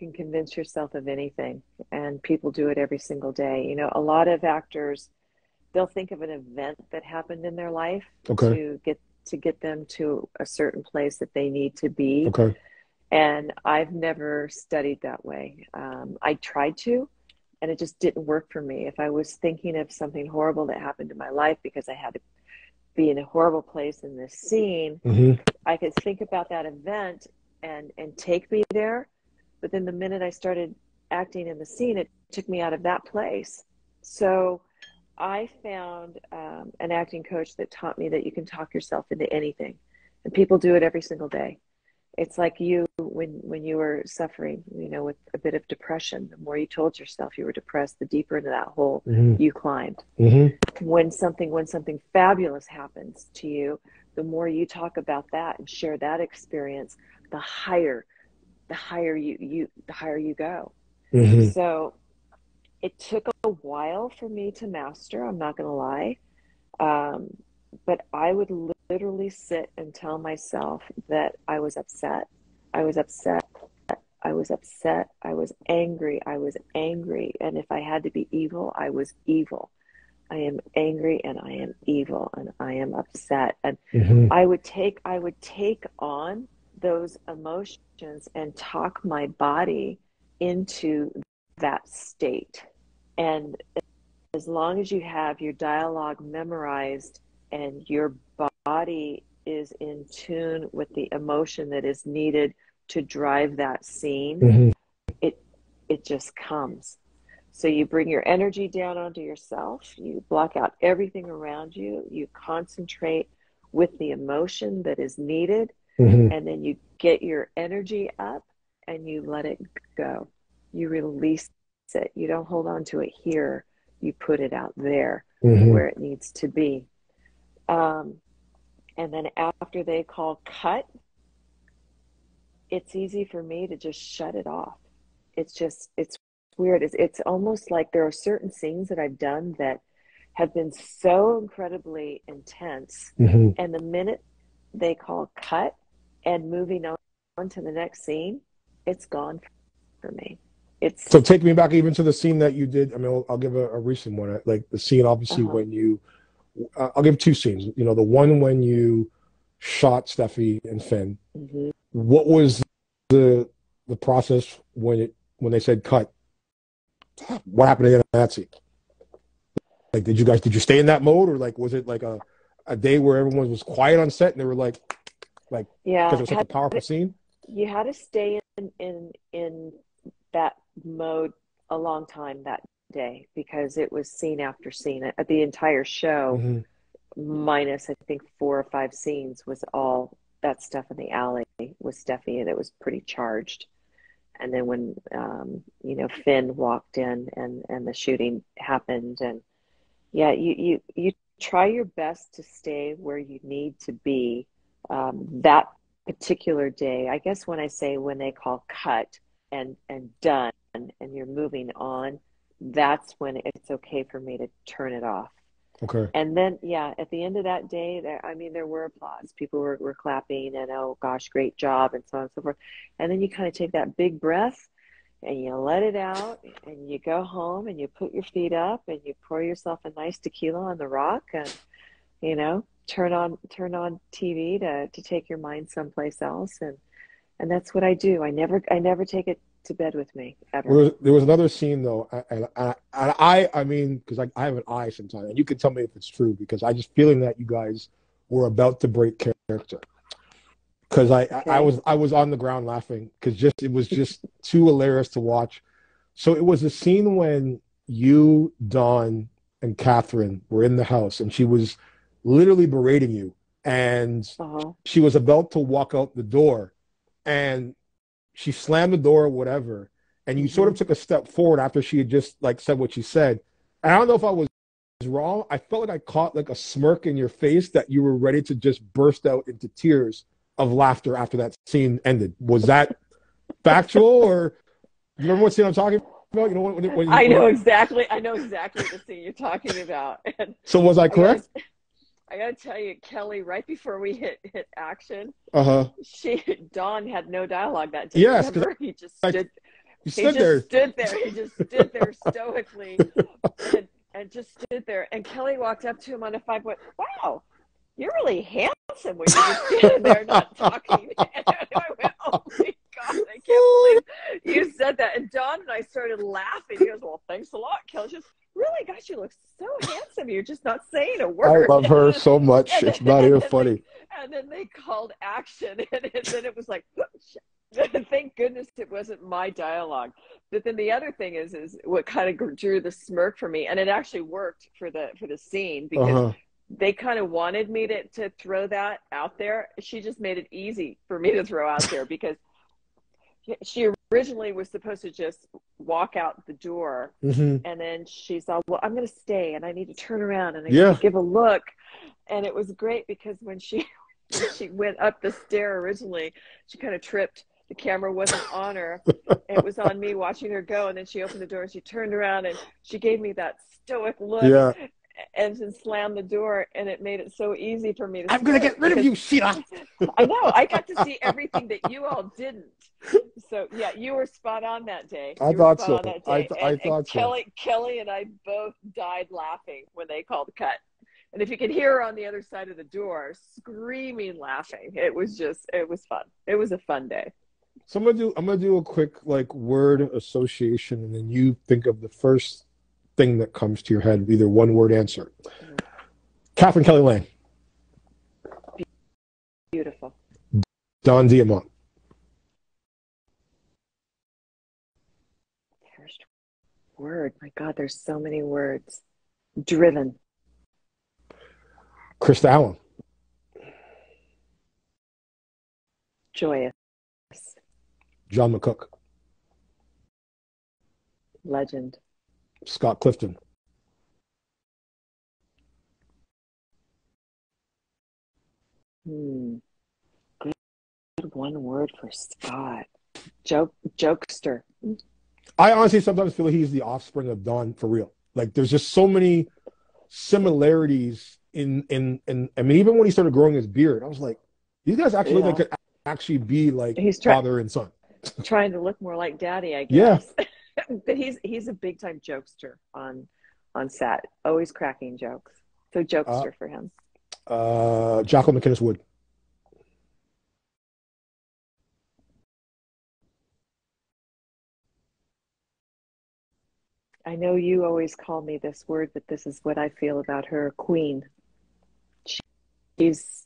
can convince yourself of anything, and people do it every single day. You know, a lot of actors, they'll think of an event that happened in their life Okay. to get them to a certain place that they need to be. Okay. And I've never studied that way. I tried to, and it just didn't work for me. If I was thinking of something horrible that happened in my life because I had to be in a horrible place in this scene, Mm-hmm. I could think about that event and take me there. But then the minute I started acting in the scene, it took me out of that place. So I found an acting coach that taught me that you can talk yourself into anything. And people do it every single day. It's like you, when you were suffering, you know, with a bit of depression, the more you told yourself you were depressed, the deeper into that hole Mm-hmm. you climbed. Mm-hmm. When something fabulous happens to you, the more you talk about that and share that experience, the higher you go. Mm-hmm. So it took a while for me to master, I'm not going to lie. Um, but I would literally sit and tell myself that I was upset. I was upset. I was upset. I was angry. I was angry. And if I had to be evil, I was evil. I am angry and I am evil and I am upset. And Mm-hmm. I would take on those emotions and talk my body into that state. And as long as you have your dialogue memorized and your body is in tune with the emotion that is needed to drive that scene, Mm-hmm. it just comes. So you bring your energy down onto yourself, you block out everything around you, you concentrate with the emotion that is needed, Mm-hmm. and then you get your energy up and you let it go. You release it. You don't hold on to it here. You put it out there Mm-hmm. where it needs to be. And then after they call cut, it's easy for me to just shut it off. It's weird. It's almost like there are certain scenes that I've done that have been so incredibly intense. Mm-hmm. And the minute they call cut and moving on to the next scene, it's gone for me. So It's, take me back even to the scene that you did. I mean, I'll give a recent one, like the scene, obviously, uh-huh. when you, I'll give two scenes. You know, the one when you shot Steffi and Finn. Mm-hmm. What was the process when they said cut? What happened in that scene? Like, did you stay in that mode, or like was it like a day where everyone was quiet on set and they were like because Yeah, it was such a powerful scene? you had to stay in that mode a long time that day because it was scene after scene. The entire show, Mm-hmm. minus I think 4 or 5 scenes, was all that stuff in the alley with Steffi, and it was pretty charged. And then when Finn walked in and the shooting happened, and yeah, you try your best to stay where you need to be that particular day. I guess when I say when they call cut and done and you're moving on, that's when it's okay for me to turn it off. Okay. And then, yeah, at the end of that day, there were applause. People were clapping and, oh gosh, great job, and so on and so forth. And then you kind of take that big breath and you let it out and you go home and you put your feet up and you pour yourself a nice tequila on the rock and, turn on TV to take your mind someplace else. And that's what I do. I never take it to bed with me ever. There was another scene though, and I mean, because I have an eye sometimes, and you can tell me if it's true because I just feeling that you guys were about to break character. Because Okay. I was on the ground laughing because it was just too hilarious to watch. So it was a scene when you, Dawn, and Catherine were in the house, and she was literally berating you, and Uh-huh. she was about to walk out the door, and she slammed the door or whatever, and you sort Mm-hmm. of took a step forward after she had just like said what she said. And I don't know if I was wrong. I felt like I caught like a smirk in your face that you were ready to just burst out into tears of laughter after that scene ended. Was that factual, or you remember what scene I'm talking about? You know I know exactly the scene you're talking about. And so was I I gotta correct? I gotta tell you, Kelly, right before we hit action, Uh huh. Dawn had no dialogue that day. Yes, because Remember? He just I stood You He stood just there. stood there. He just stood there stoically and just stood there. And Kelly walked up to him on a 5 went, wow, you're really handsome when you're just standing there not talking. And I went, oh my God, I can't believe you said that. And Dawn and I started laughing. He goes, well, thanks a lot, Kelly. She goes, really, gosh, you look so handsome. You're just not saying a I word. love her so much. It's not even funny. And then they called action. And then it was like, thank goodness it wasn't my dialogue. But then the other thing is what kind of drew the smirk for me, and it actually worked for the scene because they kind of wanted me to throw that out there. She just made it easy for me to throw out there because she originally was supposed to just walk out the door, and then she saw, well, I'm going to stay, and I need to turn around, and I need to give a look. And it was great because when she went up the stair originally, she kind of tripped. The camera wasn't on her. It was on me watching her go. And then she opened the door and she turned around and she gave me that stoic look and then slammed the door. And it made it so easy for me to I'm going to get rid of you, Sheila. I know. I got to see everything that you all didn't. So, yeah, you were spot on that day. I thought so. I thought so. Kelly and I both died laughing when they called cut. And if you could hear her on the other side of the door screaming, laughing, it was fun. It was a fun day. So I'm gonna do a quick like word association, and then you think of the first thing that comes to your head, either one word answer. Catherine Kelly Lang. Beautiful. Don Diamont. First word. My God, there's so many words. Driven. Krista Allen. Joyous. John McCook. Legend. Scott Clifton. Good one word for Scott. Jokester. I honestly sometimes feel like he's the offspring of Don for real. Like there's just so many similarities in I mean, even when he started growing his beard, I was like, these guys actually like could actually be like father and son. Trying to look more like daddy, I guess. Yeah. But he's a big time jokester on set. Always cracking jokes. So jokester for him. Jacqueline McInnes Wood. I know you always call me this word, but this is what I feel about her. Queen. She's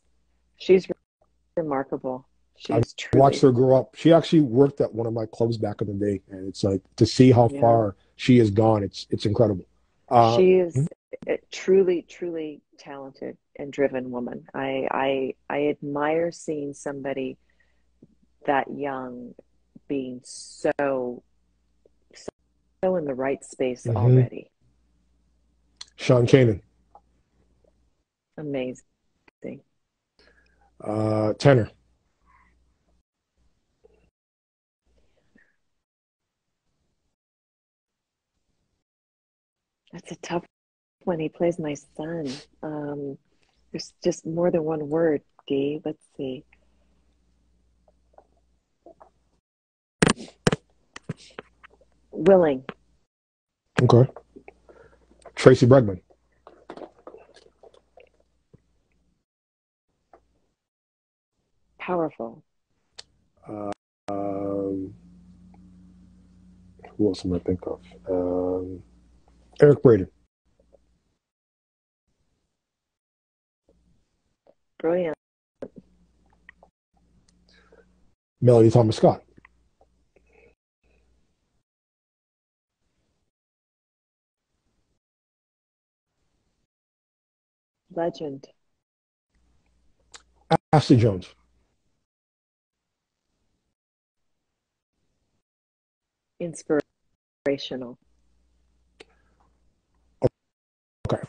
remarkable. I watched her grow up. She actually worked at one of my clubs back in the day, and it's like to see how far she has gone. It's incredible. She is a truly, truly talented and driven woman. I admire seeing somebody that young being so in the right space already. Sean Kanan. Amazing. Tenor. That's a tough one. He plays my son. There's just more than one word, Dee. Let's see. Willing. Okay. Tracy Bregman. Powerful. Who else am I think of? Eric Braeden. Brilliant. Melody Thomas Scott. Legend. Ashley Jones. Inspirational. Okay.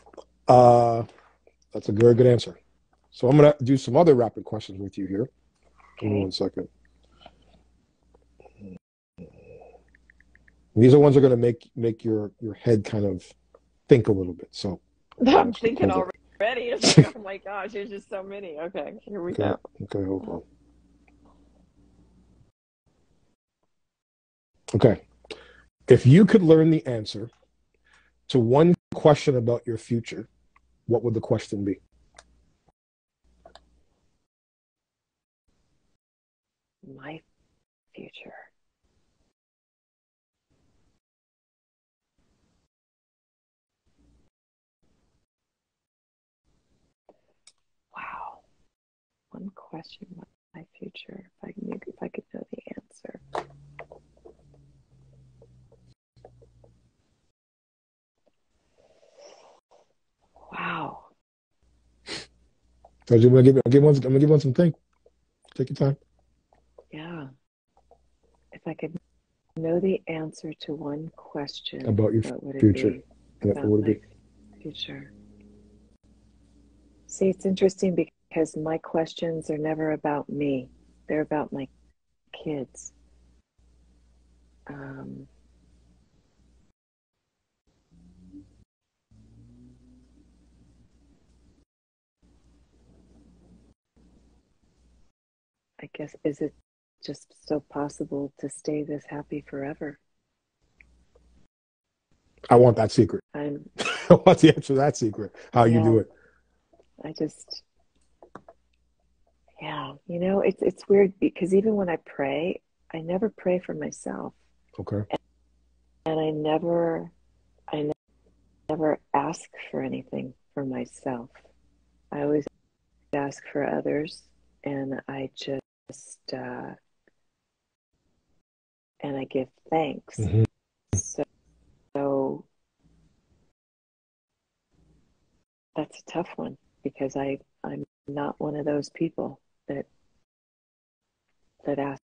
That's a very good answer. So I'm going to do some other rapid questions with you here. Give me 1 second. These are ones that are going to make your head kind of think a little bit. So I'm thinking already. It's like, oh my gosh, there's just so many. Okay, here we go. Okay, hold on. Okay, If you could learn the answer to one question about your future, what would the question be? My future. Wow. One question about my future. If I could know the answer. Wow. So I'm gonna give one some think. Take your time. Yeah. If I could know the answer to one question, About your what would it future. be What about would it my be? future? See, it's interesting because my questions are never about me. They're about my kids. Um, I guess, is it just so possible to stay this happy forever? I want that secret. I'm, I want the answer to that secret. How you yeah, do it. I just, yeah, it's weird because even when I pray, I never pray for myself, Okay. and I never ask for anything for myself. I always ask for others, and and I give thanks. Mm-hmm. So that's a tough one because I'm not one of those people that ask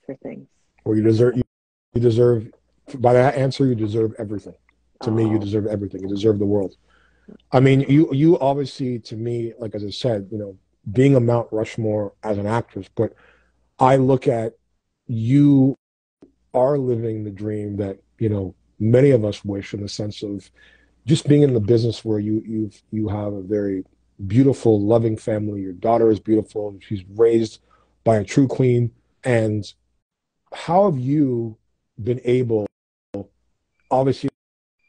for things. Or you deserve by that answer you deserve everything. To me, you Oh, deserve everything. You deserve the world. I mean, you obviously to me, like as I said, being a Mount Rushmore as an actress, but I look at you are living the dream that, many of us wish in the sense of just being in the business where you have a very beautiful, loving family. Your daughter is beautiful and she's raised by a true queen. And how have you been able, obviously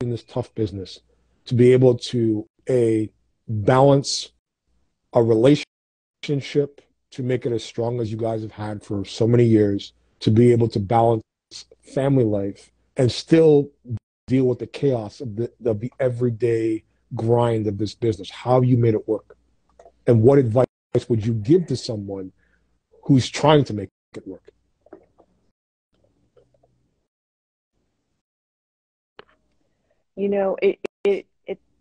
in this tough business, to be able to balance a relationship to make it as strong as you guys have had for so many years, to be able to balance family life and still deal with the chaos of the everyday grind of this business? How have you made it work? And what advice would you give to someone who's trying to make it work?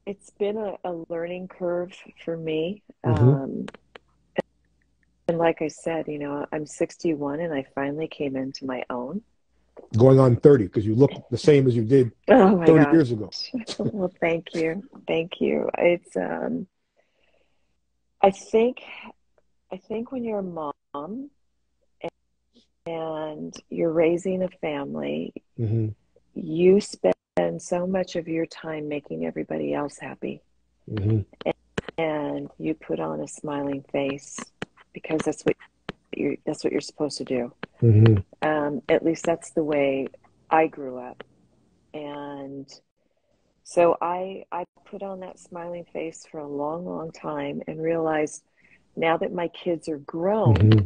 it's been a learning curve for me. Mm-hmm. And like I said, I'm 61 and I finally came into my own. Going on 30 because you look the same as you did Oh my 30 gosh. years ago. Well, thank you. Thank you. It's I think I think when you're a mom and you're raising a family, Mm-hmm. you spend so much of your time making everybody else happy. Mm-hmm. And you put on a smiling face because that's what you're supposed to do. Mm-hmm. At least that's the way I grew up. And so I put on that smiling face for a long, long time and realized now that my kids are grown Mm-hmm.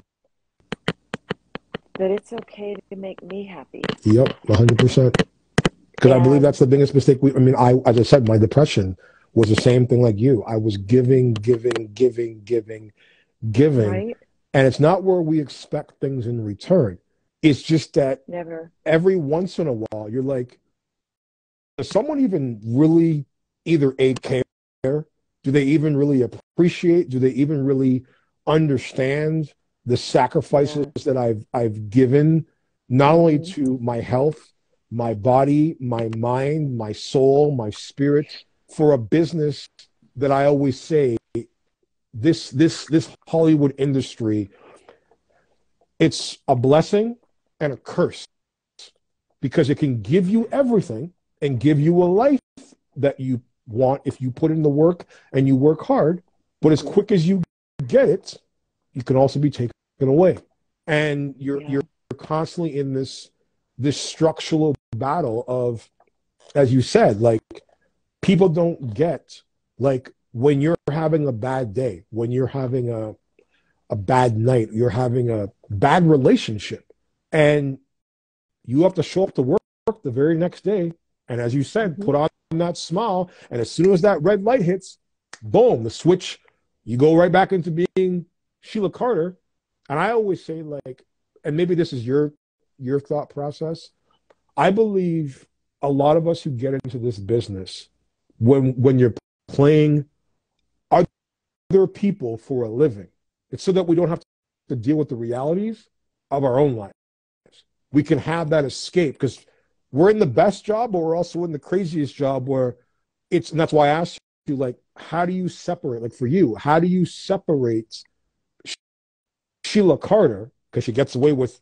that it's okay to make me happy. Yep, 100%. Because I believe that's And the biggest mistake. As I said, my depression was the same thing like you. I was giving, giving, giving, giving, giving. right, And it's not where we expect things in return. It's just that never, every once in a while, you're like, does someone even really either care? Do they even really appreciate? Do they even really understand the sacrifices yeah. that I've given, not only Mm-hmm. to my health, my body, my mind, my soul, my spirit, for a business that I always say this Hollywood industry, it's a blessing and a curse because it can give you everything and give you a life that you want if you put in the work and you work hard. But as Mm-hmm. quick as you get it, you can also be taken away. And you're Yeah. you're constantly in this. this structural battle of, as you said, like people don't get, like when you're having a bad day, when you're having a bad night, you're having a bad relationship, and you have to show up to work the very next day. And as you said, Mm-hmm. put on that smile. And as soon as that red light hits, boom, the switch, you go right back into being Sheila Carter. And I always say, like, and maybe this is your thought process. I believe a lot of us who get into this business, when you're playing other people for a living, it's so that we don't have to deal with the realities of our own lives. We can have that escape because we're in the best job, but we're also in the craziest job where it's, and that's why I asked you, like, how do you separate, like for you, how do you separate Sheila Carter, because she gets away with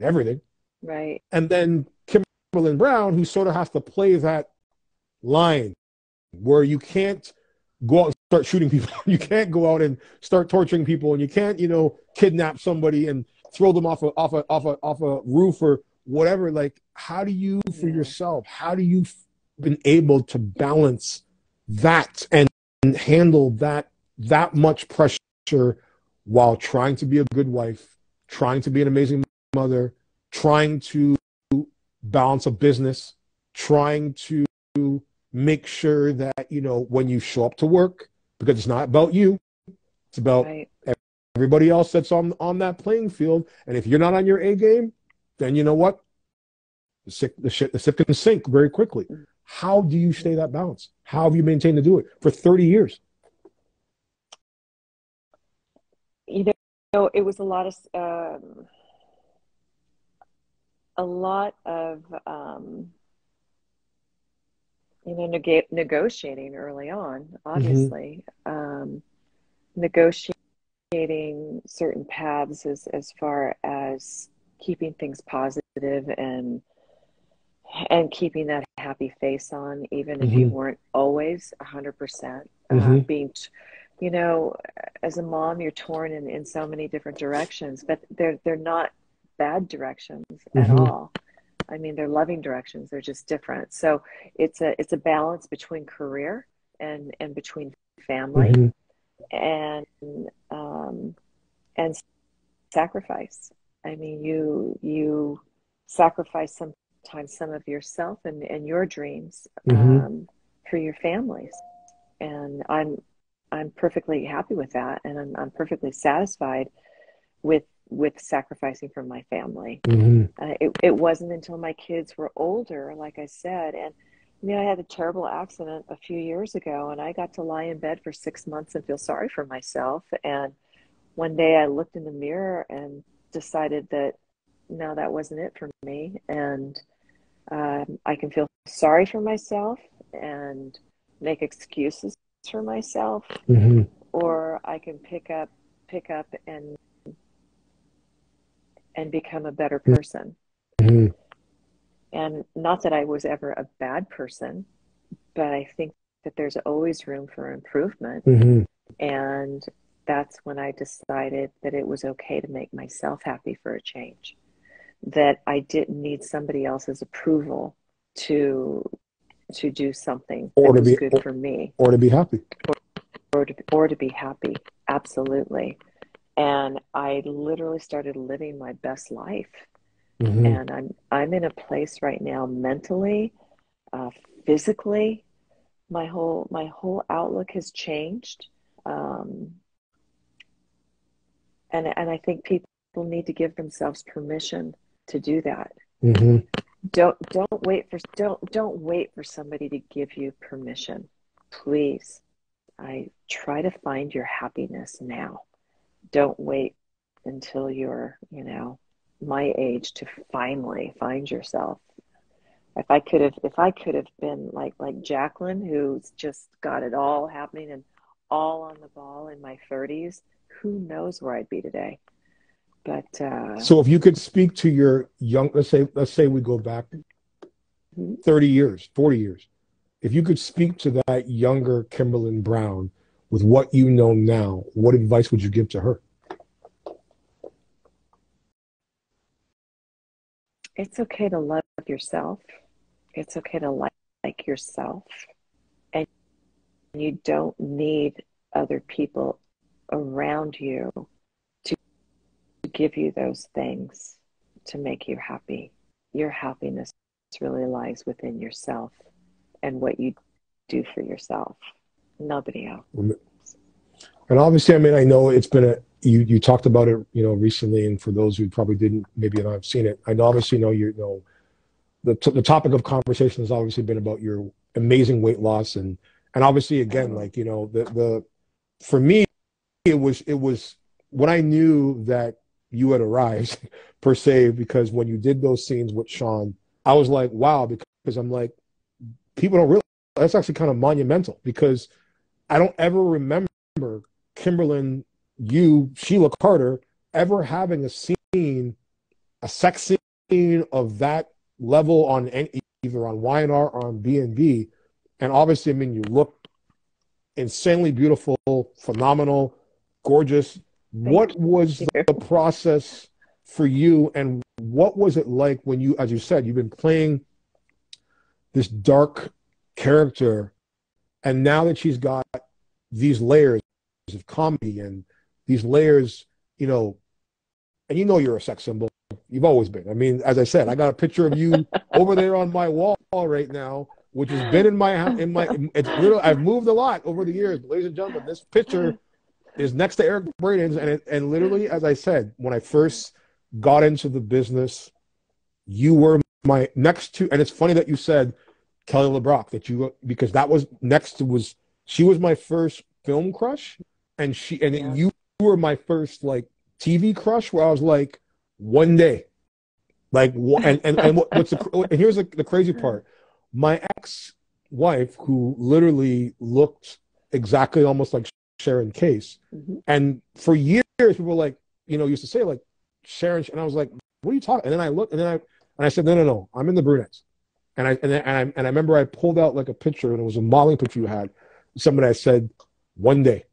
everything, Right. and then Kimberlin Brown, who sort of has to play that line where you can't go out and start shooting people. You can't go out and start torturing people, and you can't, kidnap somebody and throw them off a roof or whatever. Like, how do you, for Yeah. yourself, how do you been able to balance that and handle that much pressure while trying to be a good wife, trying to be an amazing mother, trying to balance a business, trying to make sure that, when you show up to work, because it's not about you, it's about Right. everybody else that's on that playing field. And if you're not on your A game, then you know what? The ship can sink very quickly. How do you stay that balance? How have you maintained to do it for 30 years? You it was a lot of negotiating early on, Mm-hmm. obviously, negotiating certain paths as far as keeping things positive and keeping that happy face on, even if you Mm-hmm. weren't always 100%. Mm-hmm. You know, as a mom, you're torn in so many different directions, but they're not bad directions at Mm-hmm. all. I mean, they're loving directions. They're just different. So it's a balance between career and between family Mm-hmm. and um, and sacrifice. I mean, you sacrifice sometimes some of yourself and your dreams Mm-hmm. for your families, and I'm perfectly happy with that, and I'm perfectly satisfied with sacrificing for my family. Mm-hmm. It wasn't until my kids were older, like I said, and I had a terrible accident a few years ago, and I got to lie in bed for 6 months and feel sorry for myself. And one day I looked in the mirror and decided that no, that wasn't it for me. And I can feel sorry for myself and make excuses for myself, Mm-hmm. or I can pick up and become a better person. Mm-hmm. And not that I was ever a bad person, but I think that there's always room for improvement. Mm-hmm. And that's when I decided that it was okay to make myself happy for a change, that I didn't need somebody else's approval to to do something Or that to was be good for me or to be happy. or to be happy. Absolutely. And I literally started living my best life. Mm-hmm. And I'm in a place right now mentally, uh, physically. My whole outlook has changed. Um, and I think people need to give themselves permission to do that. Mm-hmm. Don't wait for somebody to give you permission. Please. I try to find your happiness now. Don't wait until you're, my age to finally find yourself. If I could have been like Jacqueline, who's just got it all happening and all on the ball in my 30s, who knows where I'd be today. But So if you could speak to your young, let's say we go back mhm. 30 years, 40 years. If you could speak to that younger Kimberlin Brown with what you know now, what advice would you give to her? It's okay to love yourself. It's okay to like yourself. And you don't need other people around you to give you those things to make you happy. Your happiness really lies within yourself and what you do for yourself, nobody else. And obviously, I mean, I know it's been you talked about it, recently, and for those who probably didn't, maybe not have seen it, I know obviously know the topic of conversation has obviously been about your amazing weight loss, and obviously again, Oh, like, the for me, it was when I knew that you had arrived per se, because when you did those scenes with Sean, I was like, wow, because I'm like, people don't realize that's actually kind of monumental, because I don't ever remember Kimberlin, you, Sheila Carter, ever having a sex scene of that level on either on Y&R or on B&B. And obviously, I mean, you look insanely beautiful, phenomenal, gorgeous. thank What was you. the process for you, and what was it like when you, as you said, you've been playing this dark character, and now that she's got these layers of comedy and these layers, you know, and you're a sex symbol. You've always been. I mean, as I said, I got a picture of you over there on my wall right now, which has been in my. It's literally, I've moved a lot over the years, ladies and gentlemen. This picture is next to Eric Braden's, and literally, as I said, when I first got into the business, you were my next to, and it's funny that you said Kelly LeBrock, because that was next to, she was my first film crush, and Yeah. you were my first like TV crush, where I was like, one day, like, and and here's the crazy part. My ex-wife, who literally looked exactly almost like Sharon Case, Mhm. and for years people were like, used to say like Sharon, and I was like, what are you talking? And then I looked, and I said, no, no, no, I'm in the brunettes. And I remember I pulled out like a picture, and it was a modeling picture you had. Somebody, I said, one day,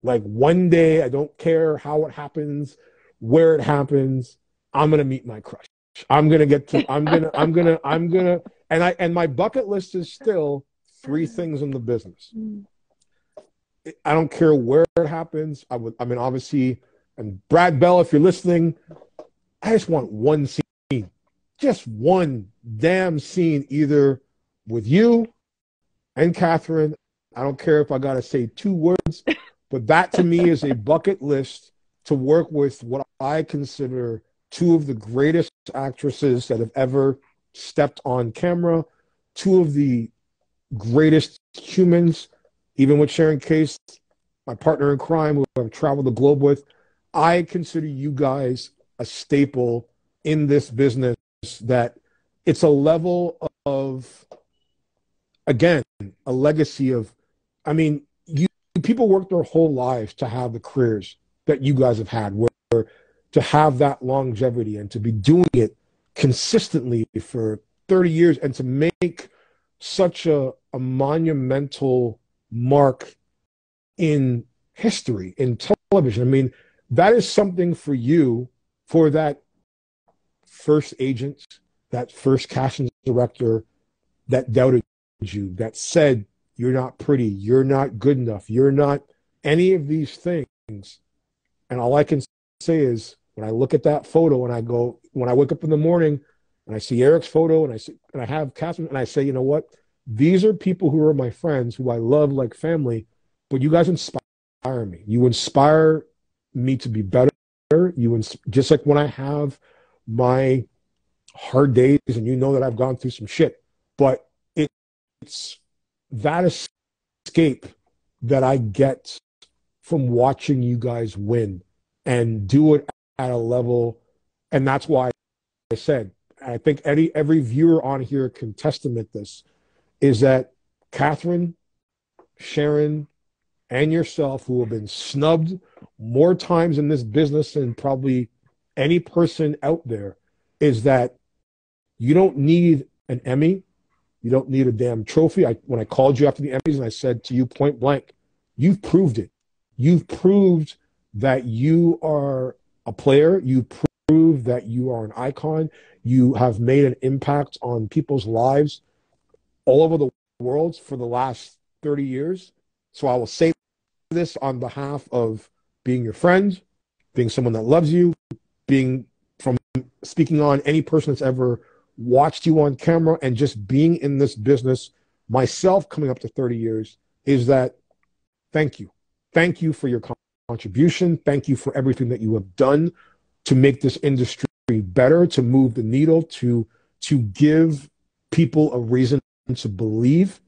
like one day, I don't care how it happens, where it happens, I'm gonna meet my crush. I'm gonna get to. I'm gonna. And my bucket list is still three things in the business. I don't care where it happens. I mean, obviously, and Brad Bell, if you're listening, I just want one scene, just one damn scene, either with you and Catherine. I don't care if I got to say two words, but that to me is a bucket list to work with what I consider two of the greatest actresses that have ever stepped on camera, two of the greatest humans, even with Sharon Case, my partner in crime, who I've traveled the globe with. I consider you guys a staple in this business, that it's a level of, again, a legacy of, I mean, people work their whole lives to have the careers that you guys have had, where to have that longevity and to be doing it consistently for 30 years, and to make such a monumental mark in history, in television. I mean, that is something for you, for that first agent, that first casting director that doubted you, that said, you're not pretty, you're not good enough, you're not any of these things. And all I can say is, when I look at that photo and I go, when I wake up in the morning and I see Eric's photo, and I have Catherine, and I say, you know what? These are people who are my friends, who I love like family, but you guys inspire me. You inspire me to be better. Just like when I have my hard days, and that I've gone through some shit, but it's that escape that I get from watching you guys win and do it at a level. And that's why I said, I think every viewer on here can testament this, is that Catherine, Sharon, and yourself, who have been snubbed more times in this business than probably any person out there, is that you don't need an Emmy. You don't need a damn trophy. When I called you after the Emmys and I said to you point blank, you've proved it. You've proved that you are a player. You proved that you are an icon. You have made an impact on people's lives all over the world for the last 30 years. So I will say this on behalf of being your friend, being someone that loves you, being from speaking on any person that's ever watched you on camera, and just being in this business myself coming up to 30 years, is that thank you. Thank you for your contribution. Thank you for everything that you have done to make this industry better, to move the needle, to give people a reason to believe,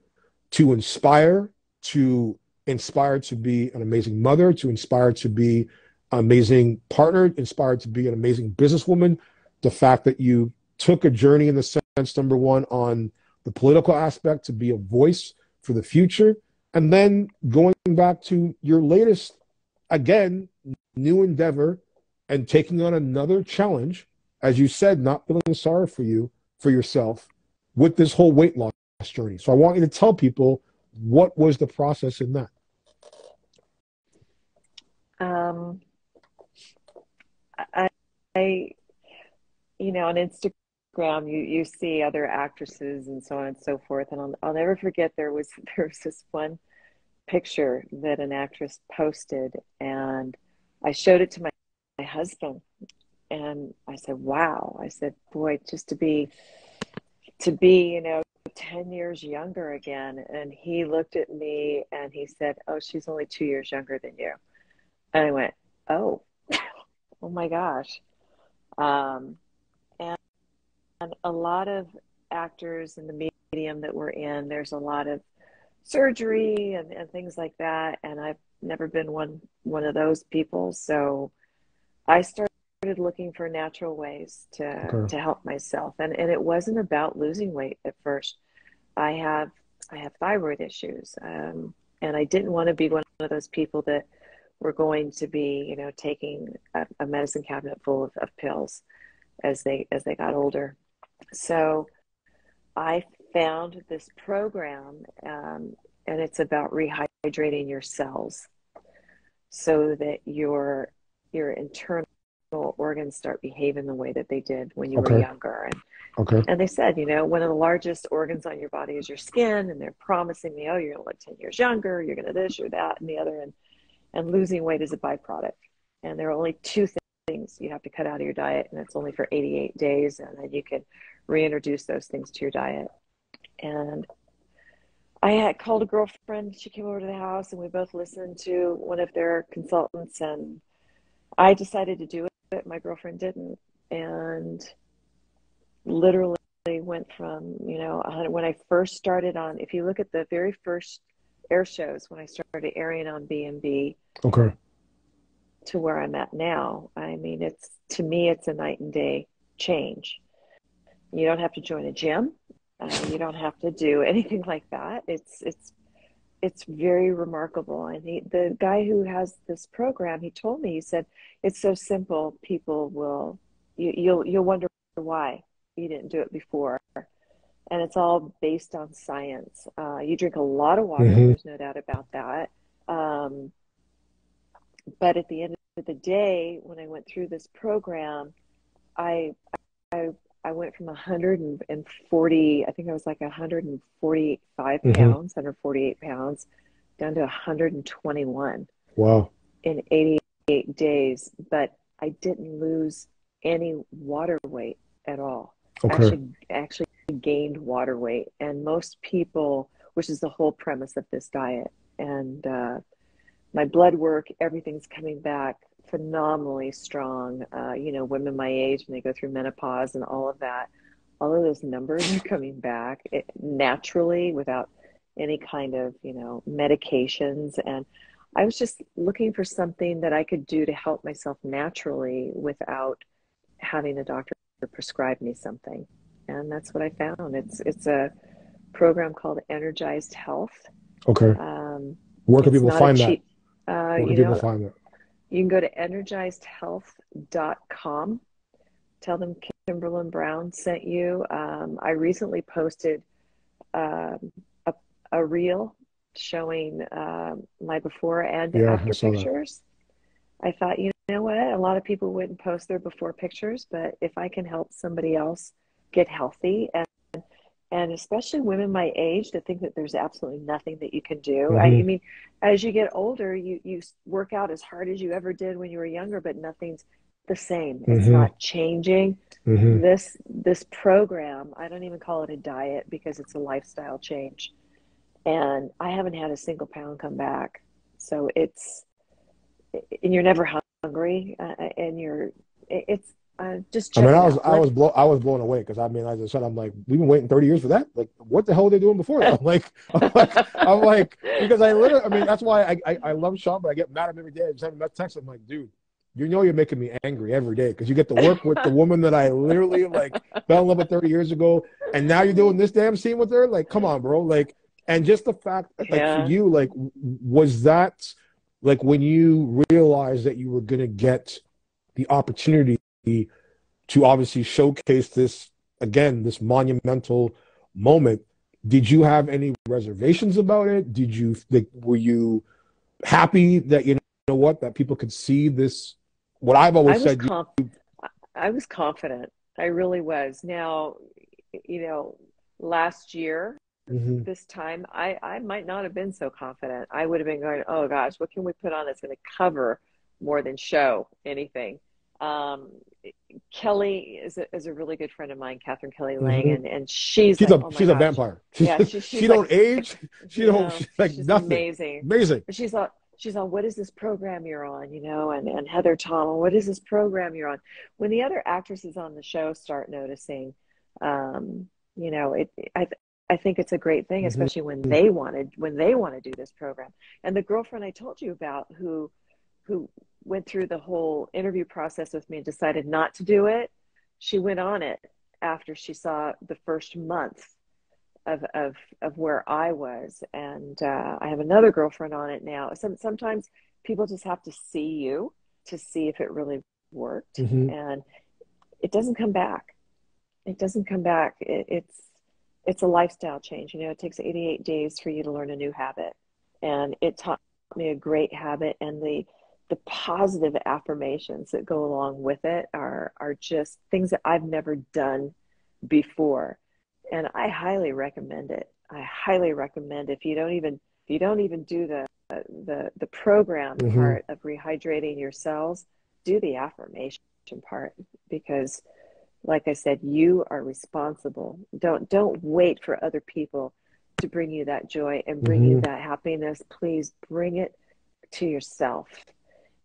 to inspire to be an amazing mother, to inspire to be an amazing partner, inspired to be an amazing businesswoman. The fact that you took a journey in the sense, number one, on the political aspect to be a voice for the future, and then going back to your latest, again, new endeavor and taking on another challenge, as you said, not feeling sorry for yourself with this whole weight loss journey. So I want you to tell people, what was the process in that? I, I, on Instagram, you see other actresses and so on and so forth, and I'll never forget there was this one picture that an actress posted, and I showed it to my husband, and I said, "Wow!" I said, "Boy, just to be 10 years younger again." And he looked at me and he said, "Oh, she's only 2 years younger than you." And I went, "Oh, oh my gosh." And a lot of actors in the medium that we're in, there's a lot of surgery and things like that. And I've never been one of those people. So I started looking for natural ways Okay. to help myself. And it wasn't about losing weight at first. I have thyroid issues. And I didn't want to be one of those people that were going to be, taking a medicine cabinet full of pills as they got older. So I found this program, and it's about rehydrating your cells so that your internal organs start behaving the way that they did when you were Okay. younger. Okay. And they said, one of the largest organs on your body is your skin, and they're promising me, oh, you're going to look 10 years younger, you're going to this, you're that, and the other, and losing weight is a byproduct. And there are only two things you have to cut out of your diet, and it's only for 88 days, and then you can reintroduce those things to your diet. And I had called a girlfriend. She came over to the house, and we both listened to one of their consultants, and I decided to do it. My girlfriend didn't. And literally went from, when I first started on, if you look at the very first air shows, when I started airing on B&B Okay. to where I'm at now, I mean, to me, it's a night and day change. You don't have to join a gym. You don't have to do anything like that. It's very remarkable. And the guy who has this program, he told me, he said, it's so simple. People you'll wonder why you didn't do it before. And it's all based on science. You drink a lot of water. Mm-hmm. There's no doubt about that. But at the end of the day, when I went through this program, I went from 140, I think I was like 145 Mm-hmm. pounds, 148 pounds, down to 121 Wow. in 88 days. But I didn't lose any water weight at all. Okay. Actually gained water weight. And most people, which is the whole premise of this diet, and my blood work, everything's coming back phenomenally strong. Women my age, when they go through menopause and all of that, all of those numbers are coming back naturally without any kind of, medications. And I was just looking for something that I could do to help myself naturally without having a doctor prescribe me something. And that's what I found. It's a program called Energized Health. Okay. Where can It's people not a find that? cheap, Where can people find that? you can go to energizedhealth.com. Tell them Kimberlin Brown sent you. I recently posted a reel showing my before and Yeah, I after saw that. pictures. I thought, know what? A lot of people wouldn't post their before pictures, but if I can help somebody else get healthy, and especially women my age that think that there's absolutely nothing that you can do. I Mm-hmm. mean, as you get older, you work out as hard as you ever did when you were younger, but nothing's the same. It's Mm-hmm. not changing. Mm-hmm. This program, I don't even call it a diet because it's a lifestyle change. And I haven't had a single pound come back. So and you're never hungry, and it's just I check mean, it out. Let I was blown away because I mean, as I said, I'm like, we've been waiting 30 years for that. Like, what the hell are they doing before that? I'm like, because I literally, I mean, that's why I love Sean, but I get mad at him every day. I send him that text. I'm like, dude, you know, you're making me angry every day because you get to work with the woman that I literally like fell in love with 30 years ago, and now you're doing this damn scene with her. Like, come on, bro. Like, and just the fact, like, for yeah. you, like, was that like when you realized that you were gonna get the opportunity to obviously showcase this again, this monumental moment. Did you have any reservations about it? Did you like, were you happy that you know what that people could see this? What I've I always was said. conf I was confident. I really was. Now, you know, last year, Mhm. this time, I might not have been so confident. I would have been going, oh gosh, what can we put on that's going to cover more than show anything? Um, Kelly is a really good friend of mine, Catherine Kelly Lang, Mhm. and she's like, oh my She's a gosh, vampire. yeah, She she's like, don't age. She you don't know, she's like she's nothing. amazing. Amazing. But she's on, what is this program you're on, you know, and Heather Tom, what is this program you're on? When the other actresses on the show start noticing, you know, I think it's a great thing, Mhm. especially when they want to do this program. And the girlfriend I told you about who went through the whole interview process with me and decided not to do it, she went on it after she saw the first month of where I was. And I have another girlfriend on it now. Sometimes people just have to see you to see if it really worked, Mhm. and it doesn't come back. It doesn't come back. It's a lifestyle change. You know, it takes 88 days for you to learn a new habit, and it taught me a great habit. And the positive affirmations that go along with it are just things that I've never done before, and I highly recommend it. I highly recommend if you don't even do the program Mhm. part of rehydrating your cells, do the affirmation part, because like I said, you are responsible. Don't wait for other people to bring you that joy and bring you Mhm. that happiness. Please bring it to yourself.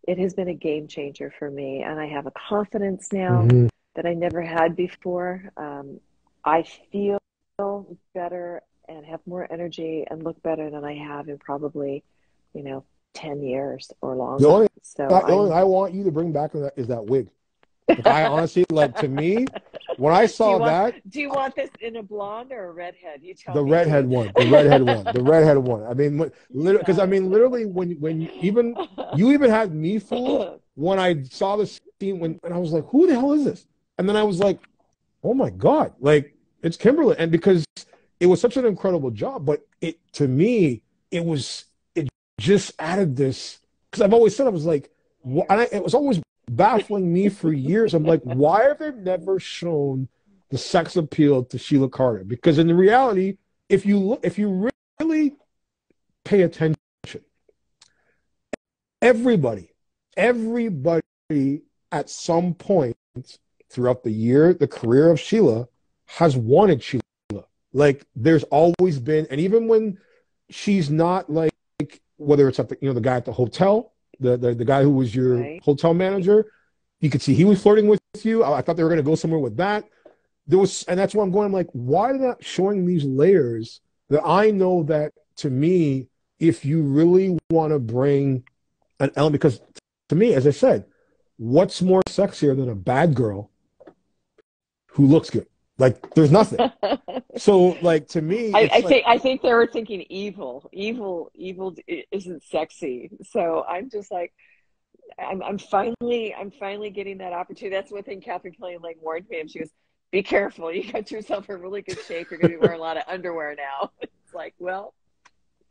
It has been a game changer for me, and I have a confidence now Mhm. that I never had before. I feel better and have more energy and look better than I have in probably, you know, 10 years or The only longer. So the only thing I'm, I want you to bring back is that wig. Like I honestly like to me, when I do saw that, do you want this in a blonde or a redhead? You tell the me, redhead Gene. one, the redhead one, the redhead one. I mean, You literally, because I got mean, literally, when you even had me fooled it. when I saw the scene when and I was like, who the hell is this? And then I was like, oh my god, like it's Kimberlin, and because it was such an incredible job, but it to me it just added this because I've always said I was like, it was always baffling me for years. I'm like, why have they never shown the sex appeal to Sheila Carter? Because in the reality, if you really pay attention, everybody, everybody at some point throughout the career of Sheila has wanted Sheila. Like there's always been, and even when she's not like whether it's at the guy at the hotel, the guy who was your Right. hotel manager, you could see he was flirting with you. I thought they were going to go somewhere with that. There was, and that's why I'm going. I'm like, why are they not showing these layers that I know that to me, if you really want to bring an element, because to me, as I said, what's more sexier than a bad girl who looks good? Like, there's nothing. So, like to me, it's like, I think they were thinking evil isn't sexy. So I'm just like, I'm finally getting that opportunity. That's one thing Catherine Kelly Lang warned me, and she goes, "Be careful. You got yourself in really good shape. You're going to be wearing a lot of underwear now." It's like, well,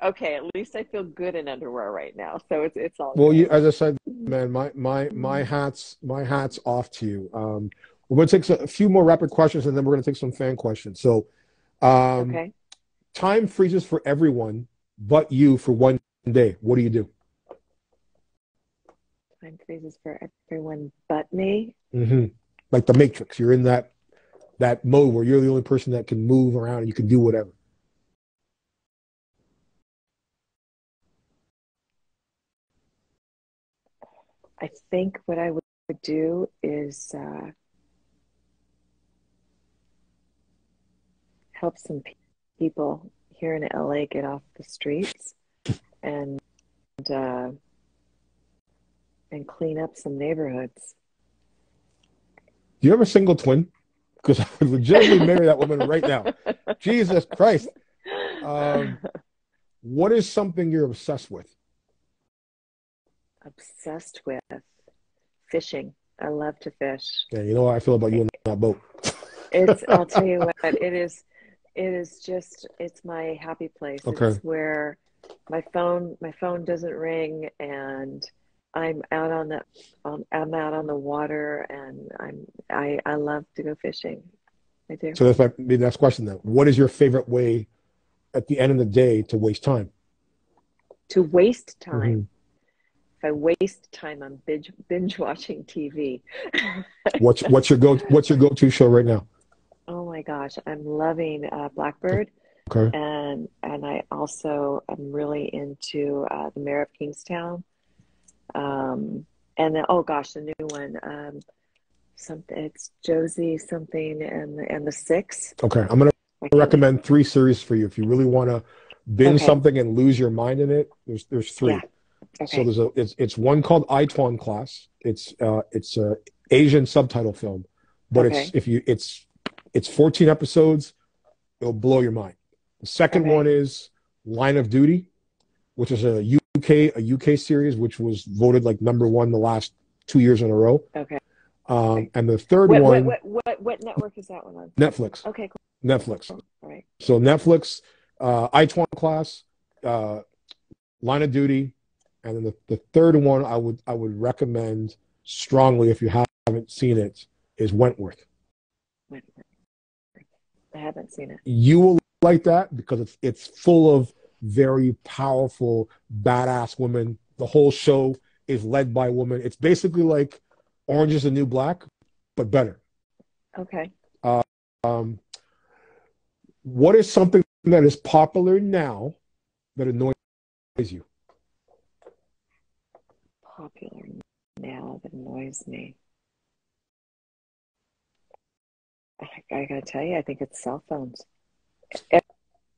Okay, at least I feel good in underwear right now, so it's all Well, good. as I said, man, my hat's off to you. We're going to take a few more rapid questions, and then we're going to take some fan questions. So, um, Okay. time freezes for everyone but you for one day. What do you do? Time freezes for everyone but me. hmm Like the Matrix, you're in that mode where you're the only person that can move around and you can do whatever. I think what I would do is help some people here in LA get off the streets and uh, and clean up some neighborhoods. Do you have a single twin? Because I would legitimately marry that woman right now. Jesus Christ. What is something you're obsessed with? Obsessed with fishing. I love to fish. Yeah, you know how I feel about you on that boat. I'll tell you what, it is just, it's my happy place. Okay. It's where my phone doesn't ring, and I'm out on I'm out on the water, and I love to go fishing. I do. So that's my next question then. What is your favorite way at the end of the day to waste time? To waste hmm time. If I waste time, I'm binge watching TV. What's your go-to show right now? Oh my gosh, I'm loving Blackbird, Okay. and I also am really into the Mayor of Kingstown, and then oh gosh, the new one, something it's Josie something and the Six. Okay. I'm gonna I can't. recommend three series for you. If you really want to binge Okay, something and lose your mind in it, there's yeah. three. So Okay, it's one called Dteflon Class. It's a Asian subtitle film, but okay, it's 14 episodes. It'll blow your mind. The second one okay, is Line of Duty, which is a UK series, which was voted like number one the last 2 years in a row. okay. And the third What what one, what what what network is that one on? Netflix. Okay, Netflix. cool. All right. So Netflix, I-20 Class, uh, Line of Duty, and then the third one I would recommend strongly if you haven't seen it is Wentworth. Wait, I haven't seen it. You will like that because it's full of very powerful, badass women. The whole show is led by women. It's basically like Orange is the New Black, but better. Okay. Uh, um, what is something that is popular now that annoys you? Popular now that annoys me. I gotta tell you, I think it's cell phones.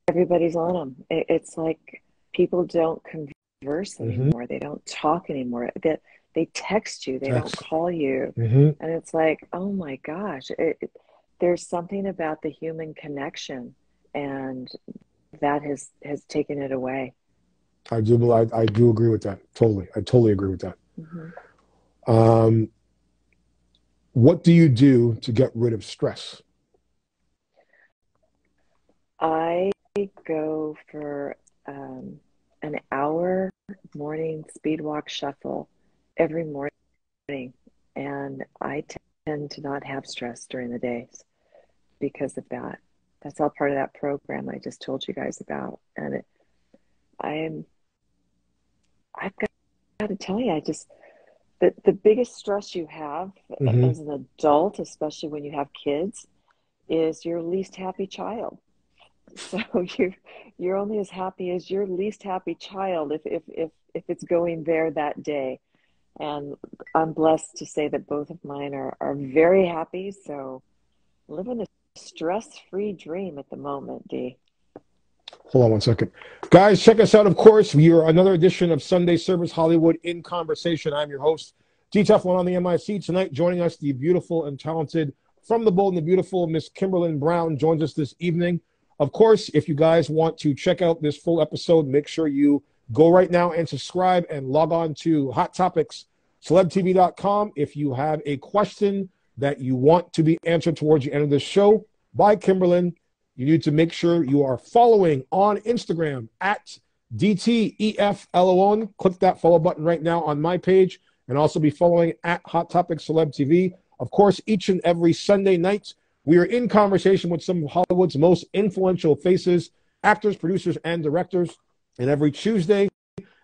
Everybody's on them. It's like people don't converse Mm-hmm. anymore. They don't talk anymore. They text you. They don't Text. call you. Mm-hmm. And it's like, oh my gosh, there's something about the human connection, and that has taken it away. I do agree with that. Totally. I totally agree with that. Hmm. Um, what do you do to get rid of stress? I go for an hour morning speed walk shuffle every morning, and I tend to not have stress during the days because of that. That's all part of that program I just told you guys about, and I'm I've got to tell you, I just the biggest stress you have Mm-hmm. as an adult, especially when you have kids, is your least happy child. So you're only as happy as your least happy child if it's going there that day. And I'm blessed to say that both of mine are very happy. So living a stress-free dream at the moment, Dee. Hold on one second. Guys, check us out, of course. We are another edition of Sunday Service Hollywood in Conversation. I'm your host, Dteflon on the MIC. Tonight, joining us, the beautiful and talented, from the bold and the beautiful, Miss Kimberlin Brown joins us this evening. Of course, if you guys want to check out this full episode, make sure you go right now and subscribe and log on to Hot Topics, celebtv.com. If you have a question that you want to be answered towards the end of the show by Kimberlin, you need to make sure you are following on Instagram at DTEFLON. Click that follow button right now on my page, and also be following at Hot Topic Celeb TV. Of course, each and every Sunday night, we are in conversation with some of Hollywood's most influential faces, actors, producers, and directors. And every Tuesday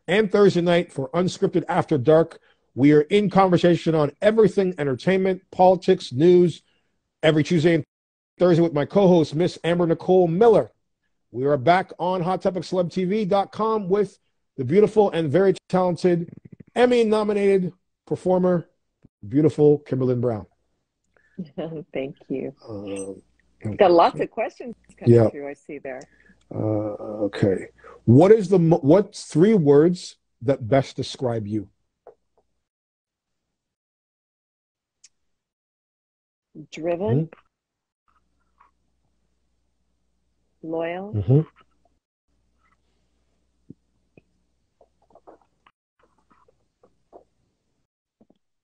and Thursday night for Unscripted After Dark, we are in conversation on everything entertainment, politics, news, every Tuesday and Thursday with my co-host, Miss Amber Nicole Miller. We are back on HotTopicCelebTV.com with the beautiful and very talented Emmy-nominated performer, beautiful Kimberlin Brown. Thank you. Got lots of questions coming through, I see there. Okay. What's 3 words that best describe you? Driven, loyal,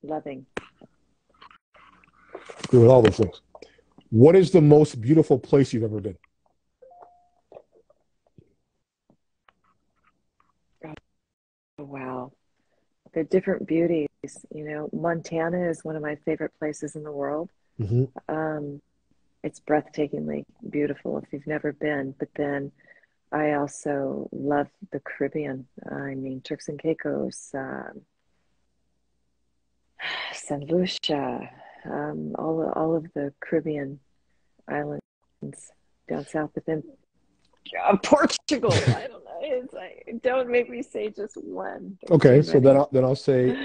loving. Agree with all those things. What is the most beautiful place you've ever been? Oh, wow. They're different beauties. You know, Montana is one of my favorite places in the world. It's breathtakingly beautiful if you've never been. But then I also love the Caribbean. I mean, Turks and Caicos, San Lucia, all of the Caribbean islands down south. But then Portugal, I don't know. Don't make me say just one. Okay, so then I'll say,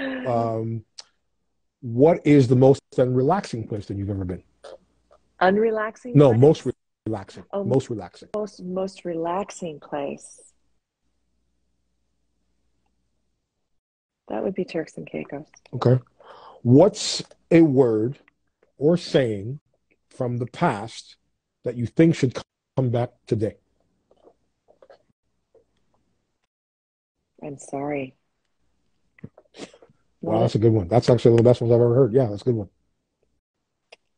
what is the most relaxing place that you've ever been? Unrelaxing? No, place? most relaxing. Oh, most relaxing. Most relaxing place. That would be Turks and Caicos. Okay. What's a word or saying from the past that you think should come back today? I'm sorry. Wow, that's a good one. That's actually one of the best ones I've ever heard. Yeah, that's a good one.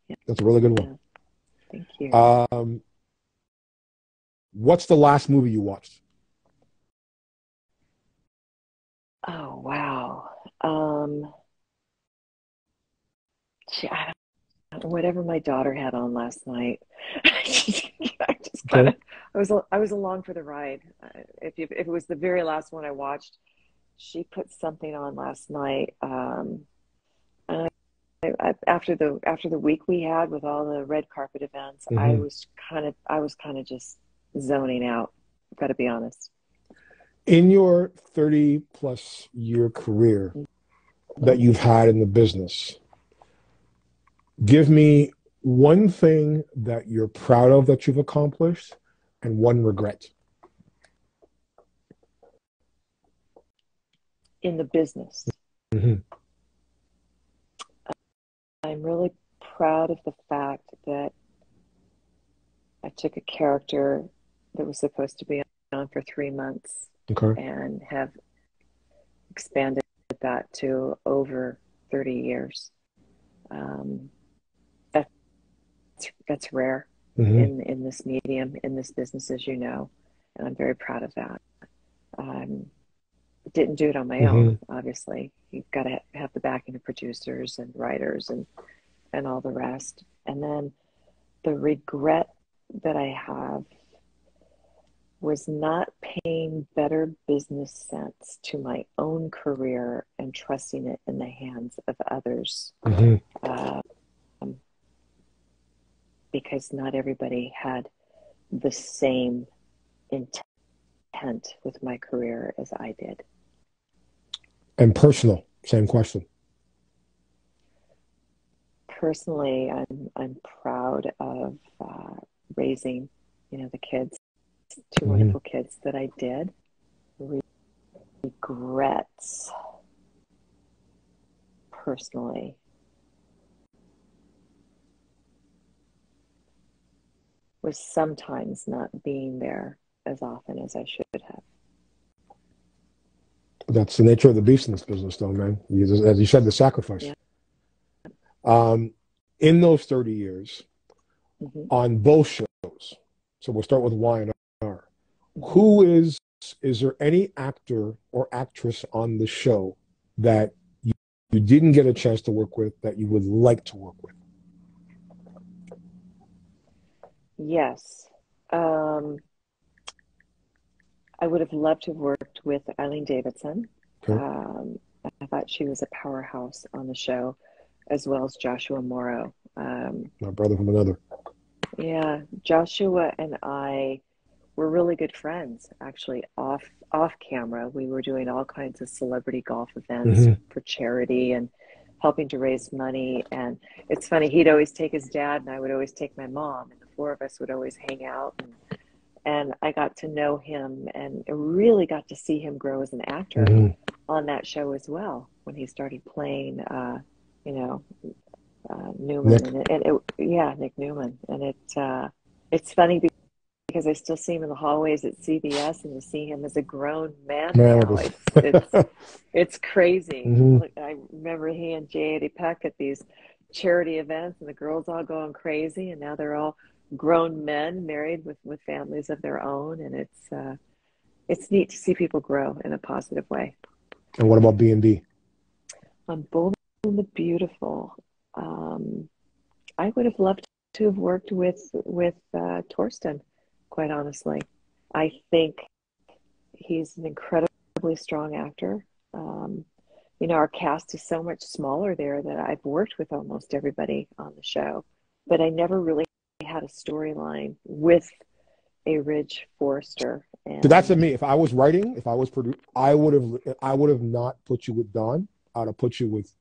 Yeah. That's a really good one. Thank you. What's the last movie you watched? Oh, wow. Whatever my daughter had on last night. I was along for the ride. If it was the very last one I watched, she put something on last night. After the week we had with all the red carpet events, I was kind of just zoning out. I've got to be honest. In your 30+ year career that you've had in the business, give me one thing that you're proud of that you've accomplished and one regret. In the business. I'm really proud of the fact that I took a character that was supposed to be on for 3 months and have expanded that to over 30 years. That's rare in this medium, in this business, as you know, and I'm very proud of that. Didn't do it on my own, obviously. You've got to have the backing of producers and writers and all the rest. And then the regret that I have was not paying better business sense to my own career and trusting it in the hands of others. Because not everybody had the same intent with my career as I did. And personal, same question. Personally, I'm proud of raising, the kids, 2 wonderful kids that I did. Regrets, personally, was sometimes not being there as often as I should have. That's the nature of the beast in this business, though, man. As you said, the sacrifice. Yeah. In those 30 years, on both shows, so we'll start with Y&R, who is is there any actor or actress on the show that you didn't get a chance to work with that you would like to work with? Yes. Um, I would have loved to have worked with Eileen Davidson. Okay. I thought she was a powerhouse on the show, as well as Joshua Morrow. My brother from another. Yeah, Joshua and I were really good friends, actually, off camera. We were doing all kinds of celebrity golf events Hmm. for charity and helping to raise money. And it's funny, he'd always take his dad, and I would always take my mom, and the four of us would always hang out. And I got to know him and really got to see him grow as an actor Hmm. on that show as well when he started playing, you know, Newman Nick. yeah, Nick Newman. And it's funny because I still see him in the hallways at CBS, and to see him as a grown man Man, now. It's crazy. hmm Look, I remember he and J. Eddie Peck at these charity events, and the girls all going crazy, and now they're all grown men married with families of their own, and it's neat to see people grow in a positive way. And what about B&B? On Bold and the Beautiful, um, I would have loved to have worked with Torsten, quite honestly. I think he's an incredibly strong actor. Our cast is so much smaller there that I've worked with almost everybody on the show, but I never really had a storyline with a Ridge Forrester. So that's to And me. If I was writing, if I was producing, I would have not put you with Don. I'd have put you with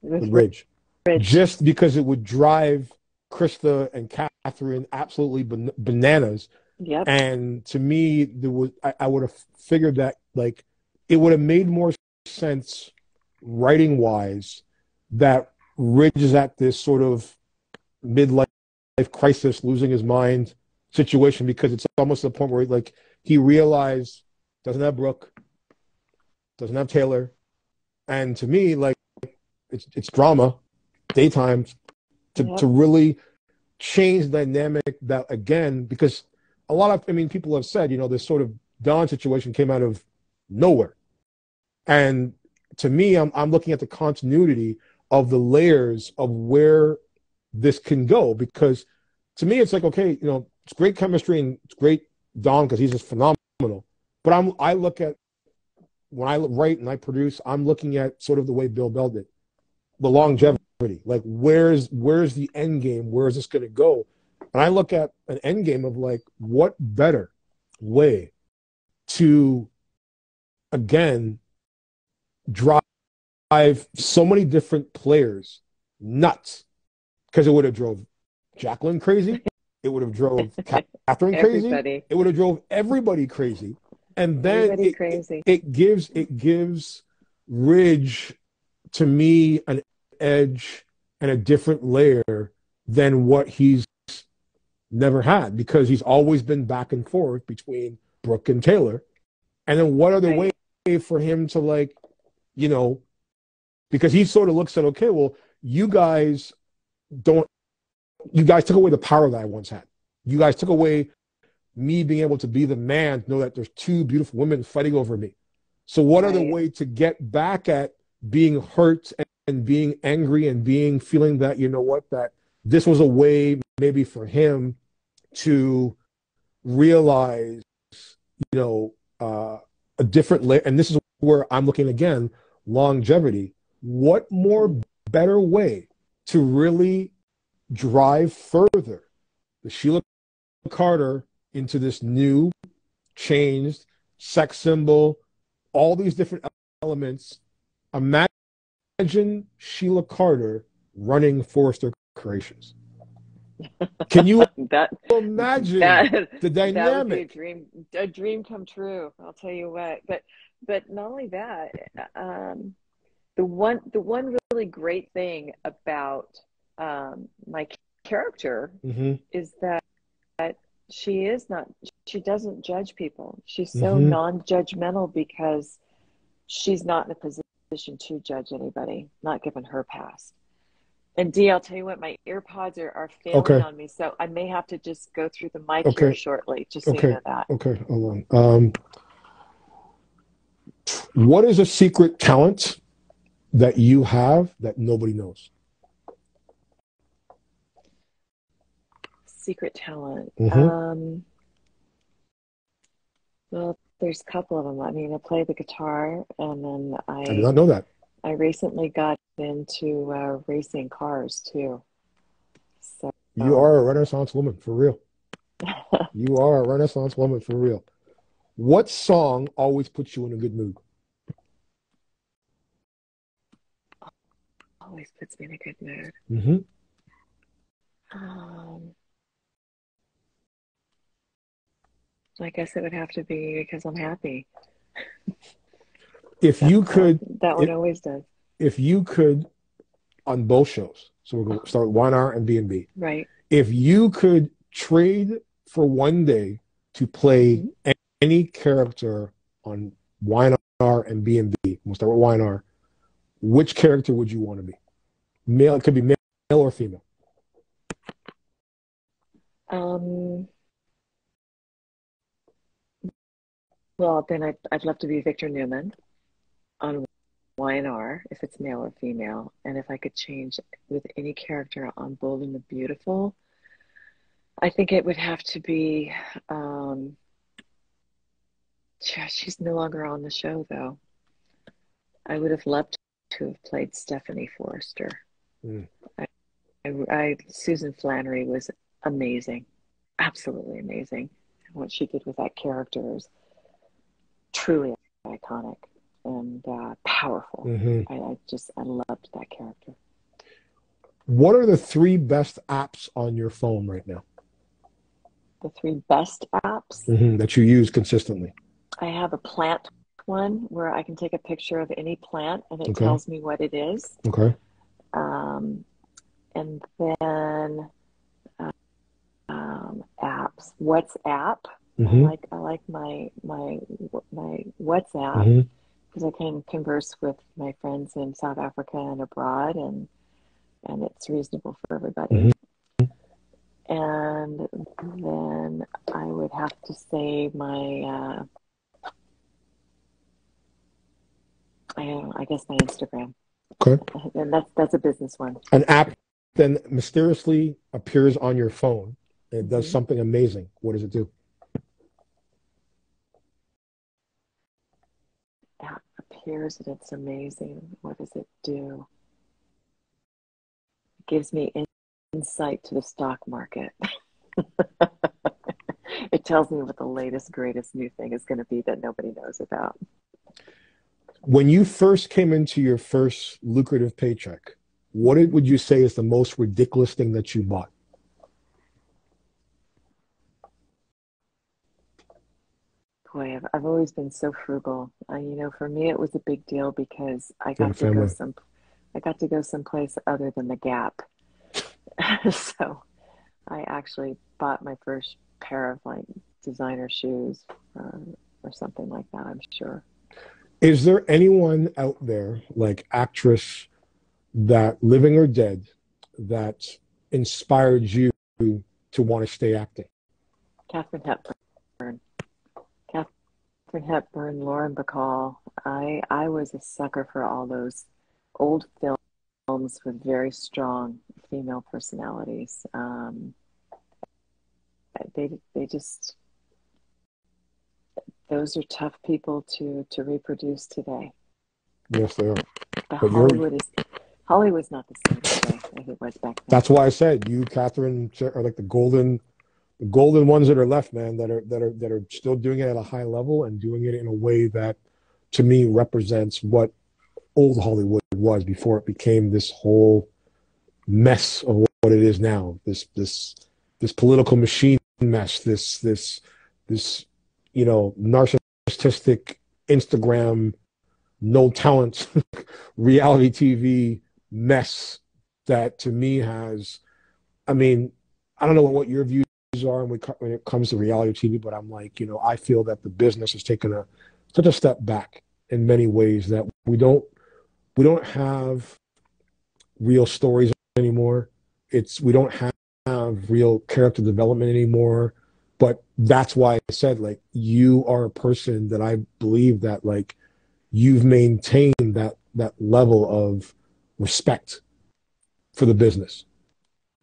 with Ridge, Ridge, just because it would drive Krista and Catherine absolutely bananas. yep, And to me, I would have figured that like it would have made more sense writing wise that Ridge is at this sort of midlife crisis, losing his mind situation, because it's almost the point where like he realized doesn't have Brooke, doesn't have Taylor, and to me like it's drama, daytime to yep, really change the dynamic that again because a lot of people have said this sort of Don situation came out of nowhere, and to me I'm looking at the continuity of the layers of where this can go, because to me it's like okay, it's great chemistry and it's great Don because he's just phenomenal, but I look at when I write and I produce, I'm looking at sort of the way Bill Bell did, the mm-hmm, longevity. Like, where's the end game? Where is this going to go? And I look at an end game of like, what better way to again drive so many different players nuts? Because it would have drove Jacqueline crazy. It would have drove Catherine crazy. everybody, It would have drove everybody crazy. And then everybody crazy. it gives Ridge to me an edge and a different layer than what he's never had, because he's always been back and forth between Brooke and Taylor. And then what other way Right. for him to like, because he sort of looks at, okay, well, don't, you guys took away the power that I once had. You guys took away me being able to be the man, to know that there's two beautiful women fighting over me. So what other Right. way to get back at being hurt and being angry and feeling that, that this was a way maybe for him to realize, you know, uh, a different layer. And this is where I'm looking again, longevity. What more Mm-hmm. better way to really drive further the Sheila Carter into this new, changed sex symbol, all these different elements. Imagine Sheila Carter running Forrester Creations. Can you That imagine that the that would be dynamic? a dream come true. I'll tell you what. But not only that, um, the one really great thing about my character Mm-hmm. is that she is not she doesn't judge people. She's so Mm-hmm. non-judgmental because she's not in a position to judge anybody, not given her past. And Dee, I'll tell you what, my ear pods are failing Okay. on me, so I may have to just go through the mic here Okay. shortly, just so you Okay. know that. Okay. Hold on. What is a secret talent that you have that nobody knows? Secret talent. Mm-hmm. Well, there's a couple of them. I mean, I play the guitar, and then I did not know that. I recently got into racing cars too. You are So, a Renaissance woman, for real. You are a Renaissance woman, for real. What song always puts you in a good mood? always puts me in a good mood. Mm-hmm. Um, I guess it would have to be because I'm happy. If That you that could, that one if, always does. if you could, on both shows, so we're going to start with YNR and B&B. Right. If you could trade for one day to play Hmm. any character on YNR and B&B, we'll start with YNR, which character would you want to be? Male, it could be male or female. Um, well, then I'd love to be Victor Newman on YNR if it's male or female, and if I could change with any character on Bold and the Beautiful, I think it would have to be. She's no longer on the show though. I would have loved to have played Stephanie Forrester. Mm. Susan Flannery was amazing, absolutely amazing. What she did with that character is truly iconic and powerful. Mm-hmm. I loved that character. What are the three best apps on your phone right now The three best apps. that you use consistently? I have a plant one where I can take a picture of any plant and it Okay. tells me what it is. Okay. And then apps. WhatsApp. Mm-hmm. I like my WhatsApp Mm-hmm. because I can converse with my friends in South Africa and abroad, and it's reasonable for everybody. Mm-hmm. And then I would have to say my I guess my Instagram. Okay. And that's a business one. An app then mysteriously appears on your phone. It does Mm-hmm. something amazing. What does it do? App appears and it's amazing. What does it do? It gives me insight to the stock market. It tells me what the latest, greatest new thing is going to be that nobody knows about. When you first came into your first lucrative paycheck, what would you say is the most ridiculous thing that you bought? Boy, I've always been so frugal. For me, it was a big deal because I For the got to go family. someplace other than the Gap. So I actually bought my first pair of like designer shoes or something like that, I'm sure. Is there anyone out there, like actress, that living or dead, that inspired you to want to stay acting? Katharine Hepburn. Katharine Hepburn, Lauren Bacall. I was a sucker for all those old films with very strong female personalities. They just those are tough people to reproduce today. Yes, they are. But But you're. Hollywood's not the same today as it was back then. That's why I said you, Catherine, are like the golden ones that are left, man. That are still doing it at a high level and doing it in a way that, to me, represents what old Hollywood was before it became this whole mess of what it is now. This political machine mess. This narcissistic Instagram, no talent reality TV mess that to me has. I mean, I don't know what your views are when it comes to reality TV, but I'm like, I feel that the business has taken such a step back in many ways that we don't have real stories anymore. We don't have real character development anymore. But that's why I said, like, you are a person that I believe that, like, you've maintained that level of respect for the business,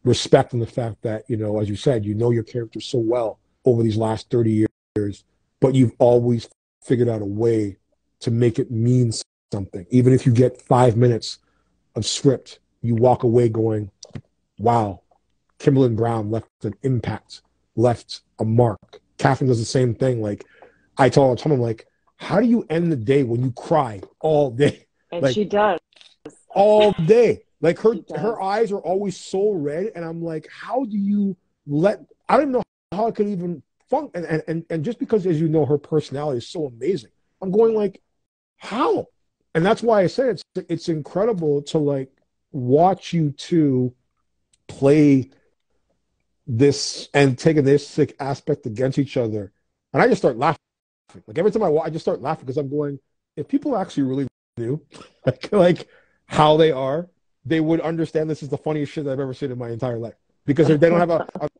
respect in the fact that, as you said, your character so well over these last 30 years, but you've always figured out a way to make it mean something. Even if you get 5 minutes of script, you walk away going, wow, Kimberlin Brown left an impact, left a mark. Catherine does the same thing. Like, I tell her all the time, I'm like, how do you end the day when you cry all day? And Like, she does. all day. Like, her She eyes are always so red, and I'm like, how do you I don't even know how I could even function. And just because, as you know, her personality is so amazing, I'm going like, how? And that's why I say it's incredible to like watch you two play this antagonistic aspect against each other. And I just start laughing. Like every time I watch, I just start laughing because I'm going, if people actually really knew like how they are, they would understand this is the funniest shit I've ever seen in my entire life. Because they don't have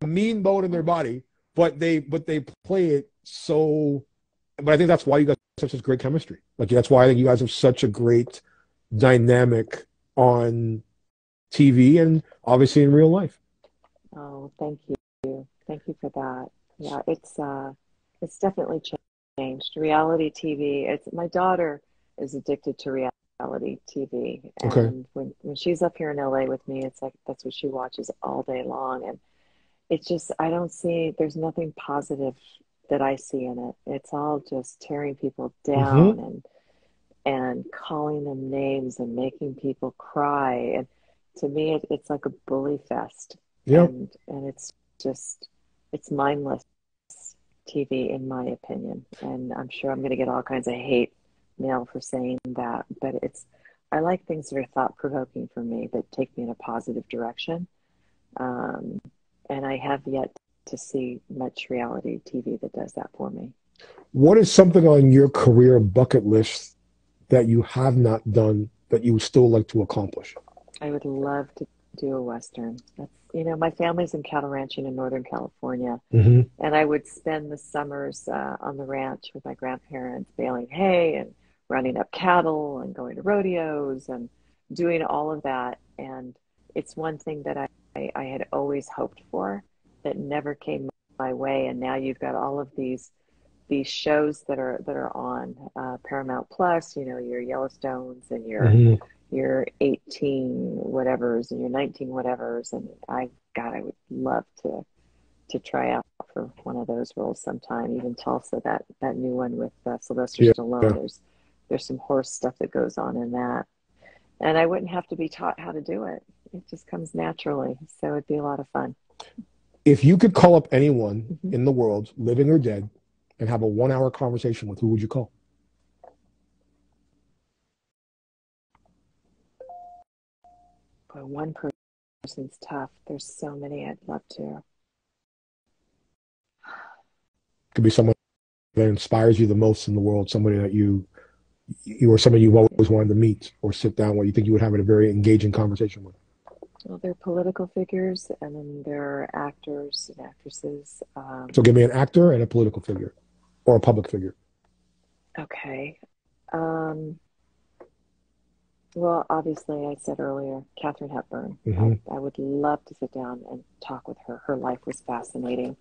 a mean bone in their body, but they play it so. But I think that's why you guys have such great chemistry. Like that's why I think you guys have such a great dynamic on TV and obviously in real life. Oh, thank you. Thank you for that. Yeah, it's definitely changed. Reality TV. It's my daughter is addicted to reality TV, Okay. and when she's up here in LA with me, it's like that's what she watches all day long, and it's just I don't see there's nothing positive that I see in it. It's all just tearing people Mm-hmm. down and calling them names and making people cry. And to me, it's like a bully fest, Yeah. and it's just it's mindless TV in my opinion. And I'm sure I'm going to get all kinds of hate mail for saying that, but I like things that are thought provoking for me that take me in a positive direction. Um, and I have yet to see much reality TV that does that for me. What is something on your career bucket list that you have not done that you would still like to accomplish? I would love to do a Western. My family's in cattle ranching in Northern California, Mm-hmm. and I would spend the summers on the ranch with my grandparents, baling hay and running up cattle and going to rodeos and doing all of that. And it's one thing that I had always hoped for that never came my way. And now you've got all of these shows that are on Paramount Plus, your Yellowstones and Mm-hmm. your 18 whatevers and your 19 whatevers. And I would love to try out for one of those roles sometime. Even Tulsa, that new one with Sylvester Yeah. Stallone. There's some horse stuff that goes on in that, and I wouldn't have to be taught how to do it. It just comes naturally, so it'd be a lot of fun. If you could call up anyone Mm-hmm. in the world, living or dead, and have a 1 hour conversation with, who would you call? But one person's tough. There's so many I'd love to. Could be someone that inspires you the most in the world, somebody that you or somebody you've always wanted to meet or sit down with. You think you would have a very engaging conversation with. Well, they're political figures, and then there are actors and actresses. So give me an actor and a political figure or a public figure. Okay. Um, well, obviously, I said earlier, Katharine Hepburn. I, Mm-hmm. I would love to sit down and talk with her. Her life was fascinating.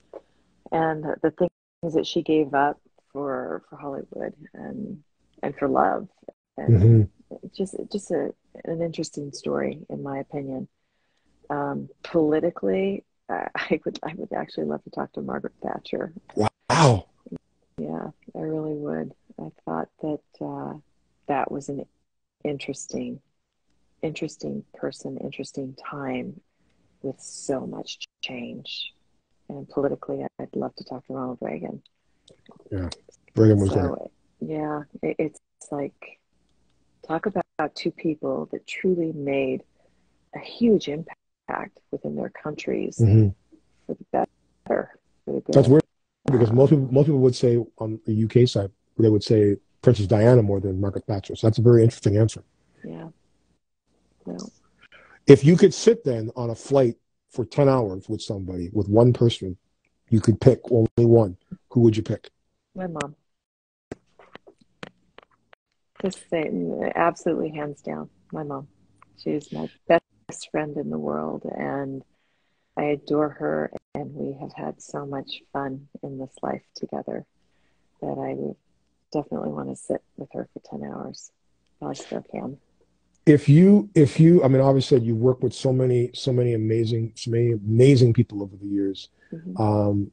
And the things that she gave up for Hollywood and for love. And Mm-hmm. just an interesting story, in my opinion. Politically, I would actually love to talk to Margaret Thatcher. Wow. Yeah, I really would. I thought that that was an interesting, interesting person, interesting time with so much change. And politically, I'd love to talk to Ronald Reagan. Yeah. Reagan was great. So, yeah, it's like talk about two people that truly made a huge impact within their countries Mm-hmm. for the better, for the That's good. weird because Um, most people would say on the UK side, they would say Princess Diana more than Margaret Thatcher. So that's a very interesting answer. yeah, no. If you could sit then on a flight for 10 hours with somebody, with one person, you could pick only one. Who would you pick? My mom. Just saying, absolutely hands down, my mom. She's my best friend in the world, and I adore her, and we have had so much fun in this life together that I would definitely want to sit with her for 10 hours. Well, I still can. I mean, obviously you work with so many amazing people over the years. Hmm. Um,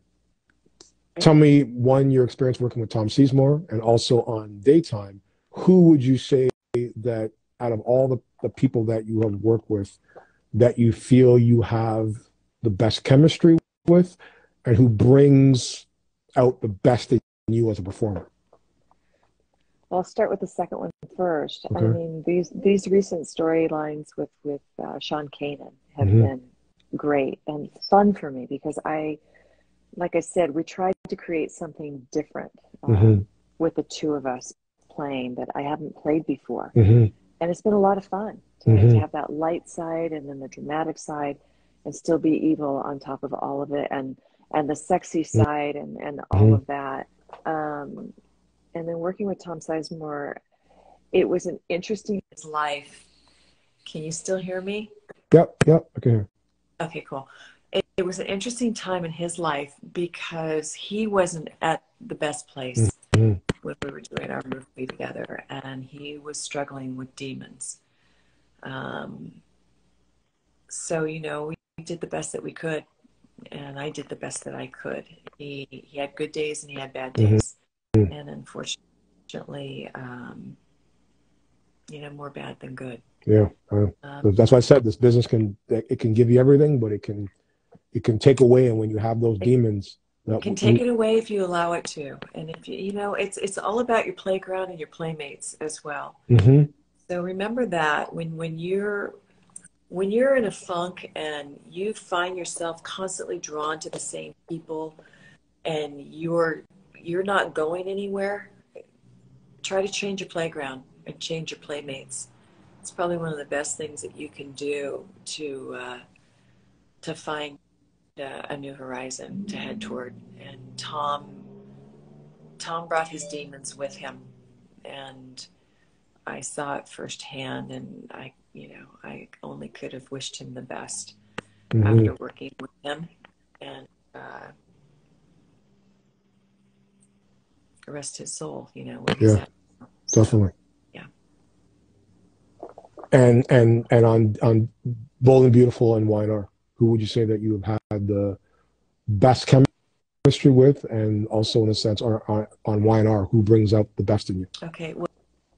Tell me one, your experience working with Tom Sizemore and also on Daytime. Who would you say that out of all the people that you have worked with, that you feel you have the best chemistry with, and who brings out the best in you as a performer? Well, I'll start with the second one first. I Okay. mean, these recent storylines with Sean Kanan have Hmm. been great and fun for me because like I said, we tried to create something different Hmm. with the two of us playing that I haven't played before. Hmm. And it's been a lot of fun to Hmm. have that light side and then the dramatic side and still be evil on top of all of it and the sexy side and all Hmm. of that. Um, and then working with Tom Sizemore, it was an interesting life. Can you still hear me? Yep, yep. Okay. Okay, cool. It was an interesting time in his life because he wasn't at the best place Hmm. when we were doing our movie together, and he was struggling with demons. Um, so, we did the best that we could, and I did the best that I could. He had good days and he had bad Hmm. days, and unfortunately, more bad than good. Yeah. Um, That's why I said this business can give you everything, but it can take away. And when you have those it demons, that can take it away if you allow it to, and if it's all about your playground and your playmates as well. mm-hmm, So remember that when you're in a funk and you find yourself constantly drawn to the same people and you're not going anywhere, try to change your playground and change your playmates. It's probably one of the best things that you can do to find a new horizon to head toward. And Tom brought his demons with him, and I saw it firsthand, and I only could have wished him the best mm-hmm. after working with him, and rest his soul, where he's Yeah, at. So, definitely. yeah. And on Bold and Beautiful and YNR, who would you say that you have had the best chemistry with, and also in a sense on YNR, who brings out the best in you? Okay.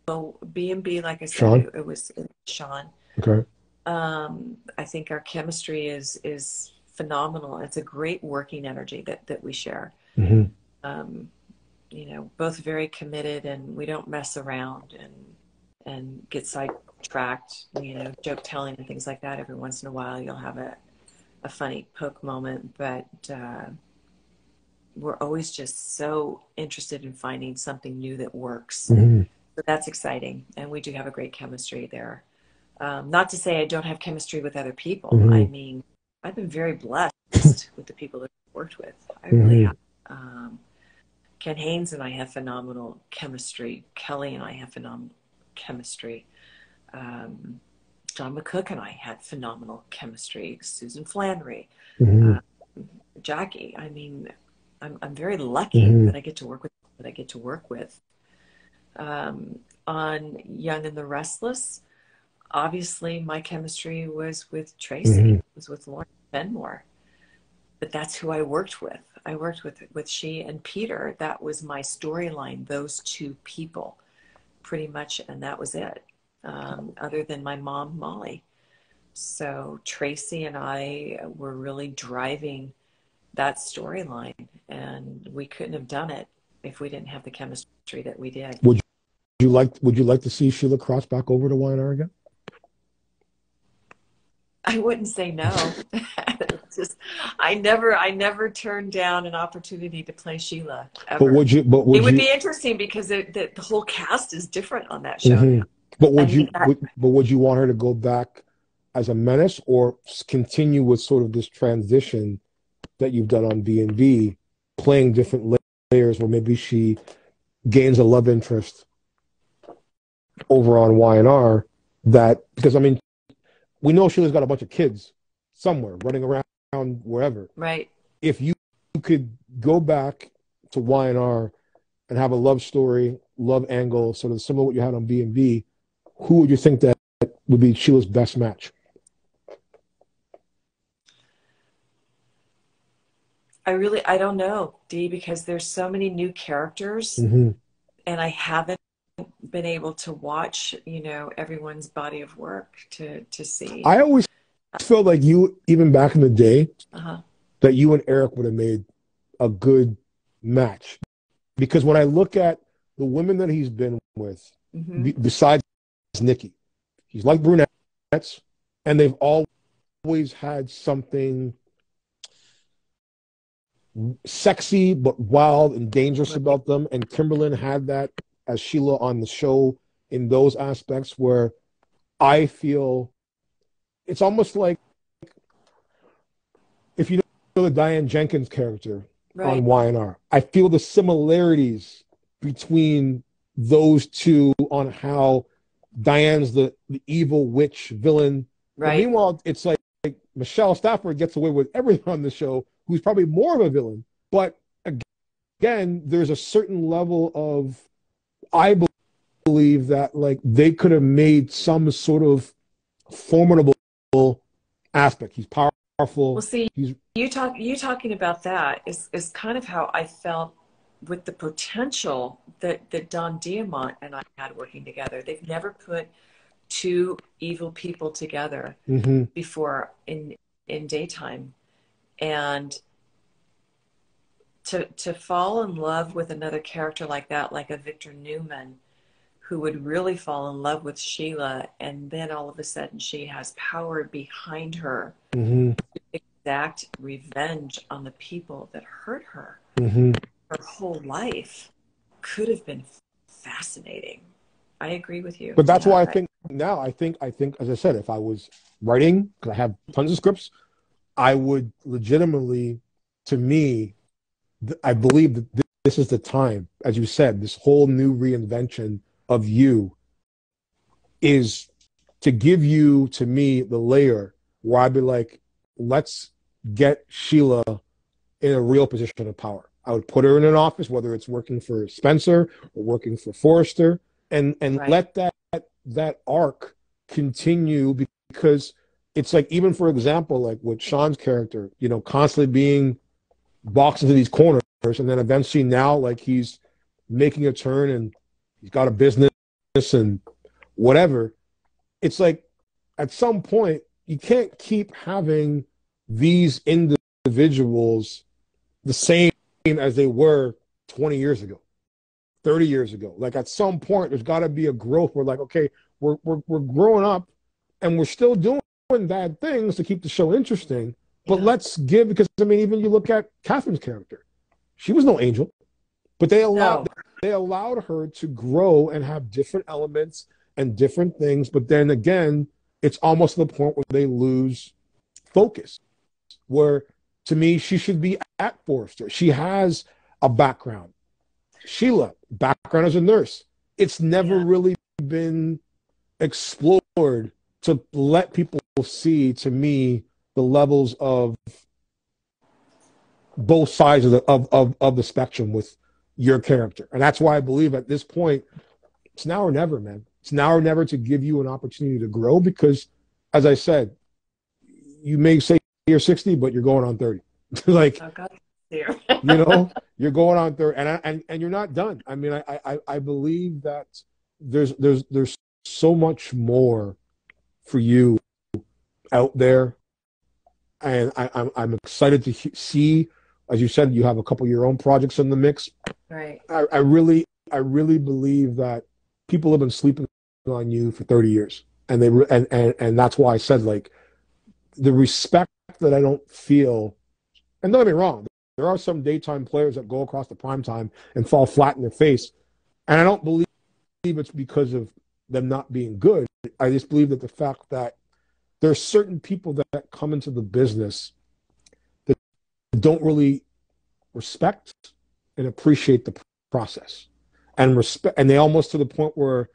Well, B&B, like I said, Sean. it was Sean. Okay. I think our chemistry is phenomenal. It's a great working energy that we share. Mm-hmm. Um, both very committed, and we don't mess around and get sidetracked. Joke telling and things like that. Every once in a while, you'll have a funny poke moment, but we're always just so interested in finding something new that works. Mm-hmm. So that's exciting, and we do have a great chemistry there. Not to say I don't have chemistry with other people. I Mm-hmm. mean, I've been very blessed with the people that I've worked with. I really Mm-hmm. have. Ken Haynes and I have phenomenal chemistry. Kelly and I have phenomenal chemistry. Um, John McCook and I had phenomenal chemistry. Susan Flannery, Mm-hmm. uh, Jackie. I mean, I'm very lucky Mm-hmm. that I get to work with that I get to work with. On Young and the Restless, obviously my chemistry was with Mm-hmm. Tracy, was with Lauren Benmore, but that's who I worked with. I worked with she and Peter. That was my storyline, those two people, pretty much, and that was it. Other than my mom, Molly. So Tracy and I were really driving that storyline, and we couldn't have done it if we didn't have the chemistry that we did. Would you like to see Sheila cross back over to YNR again? I wouldn't say no. Just I never turned down an opportunity to play Sheila But ever. would you? But It would would you? be interesting because the whole cast is different on that show Mm-hmm. now. But I would mean, you? But would you want her to go back as a menace, or continue with sort of this transition that you've done on B&B, playing different layers, where maybe she gains a love interest over on Y&R that, because I mean, we know Sheila's got a bunch of kids somewhere running around wherever. Right. If you could go back to Y&R and have a love story, love angle, sort of similar to what you had on B&B, who would you think that would be Sheila's best match? I don't know, Dee, because there's so many new characters, Mm-hmm. and I haven't been able to watch, everyone's body of work to see. I always felt like you, even back in the day, Uh-huh. that you and Eric would have made a good match. Because when I look at the women that he's been with, Mm-hmm. besides Nikki, he's like brunettes, and they've always had something sexy but wild and dangerous Right. about them. And Kimberlin had that as Sheila on the show in those aspects where I feel it's almost like if you know the Diane Jenkins character on Right. Y&R, I feel the similarities between those two on how Diane's the evil witch villain. But Right. meanwhile, it's like Michelle Stafford gets away with everything on the show, who's probably more of a villain. But again, there's a certain level of, I believe that like they could have made some sort of formidable aspect. He's Well, powerful. see, He's you talking about that is kind of how I felt with the potential that Don Diamont and I had working together. They've never put two evil people together mm-hmm, before in daytime, and to fall in love with another character like that, like a Victor Newman, who would really fall in love with Sheila, and then all of a sudden she has power behind her mm-hmm, to exact revenge on the people that hurt her. mm-hmm. Her whole life could have been fascinating. I agree with you But on that's why I that. think now I think as I said, if I was writing, because I have tons of scripts, I would legitimately, to me, I believe that this is the time, as you said, this whole new reinvention of you is to give you, to me, the layer where I'd be like, let's get Sheila in a real position of power. I would put her in an office, whether it's working for Spencer or working for Forrester, and Right. let that arc continue, because it's like, even for example, like with Sean's character, constantly being boxed into these corners, and then eventually now like he's making a turn and he's got a business and whatever. It's like at some point you can't keep having these individuals the same as they were 20 years ago, 30 years ago. Like at some point, there's got to be a growth where, like, okay, we're growing up and we're still doing bad things to keep the show interesting. But Yeah. let's give, because I mean, even you look at Catherine's character, she was no angel, but No. they allowed her to grow and have different elements and different things. But then again, it's almost to the point where they lose focus, where to me, she should be at Forrester. She has a background. Sheila, background as a nurse. It's never Yeah. really been explored to let people see, to me, the levels of both sides of the spectrum with your character. And that's why I believe at this point, it's now or never, man. It's now or never to give you an opportunity to grow, because, as I said, you may say you're 60, but you're going on 30. Like, Oh God, dear. you're going on 30, and you're not done. I mean, I believe that there's so much more for you out there, and I'm excited to see, as you said, you have a couple of your own projects in the mix. Right. I really believe that people have been sleeping on you for 30 years, and and that's why I said, like, the respect that I don't feel. And don't get me wrong, there are some daytime players that go across the prime time and fall flat in their face. And I don't believe it's because of them not being good. I just believe that the fact that there are certain people that come into the business that don't really respect and appreciate the process, and respect, and they almost, to the point where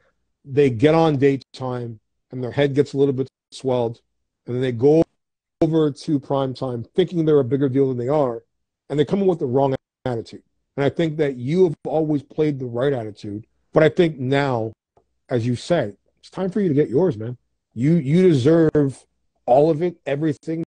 they get on daytime and their head gets a little bit swelled, and then they go over to prime time thinking they're a bigger deal than they are, and they come in with the wrong attitude. And I think that you have always played the right attitude, but I think now, as you say, it's time for you to get yours, man. You deserve all of it, everything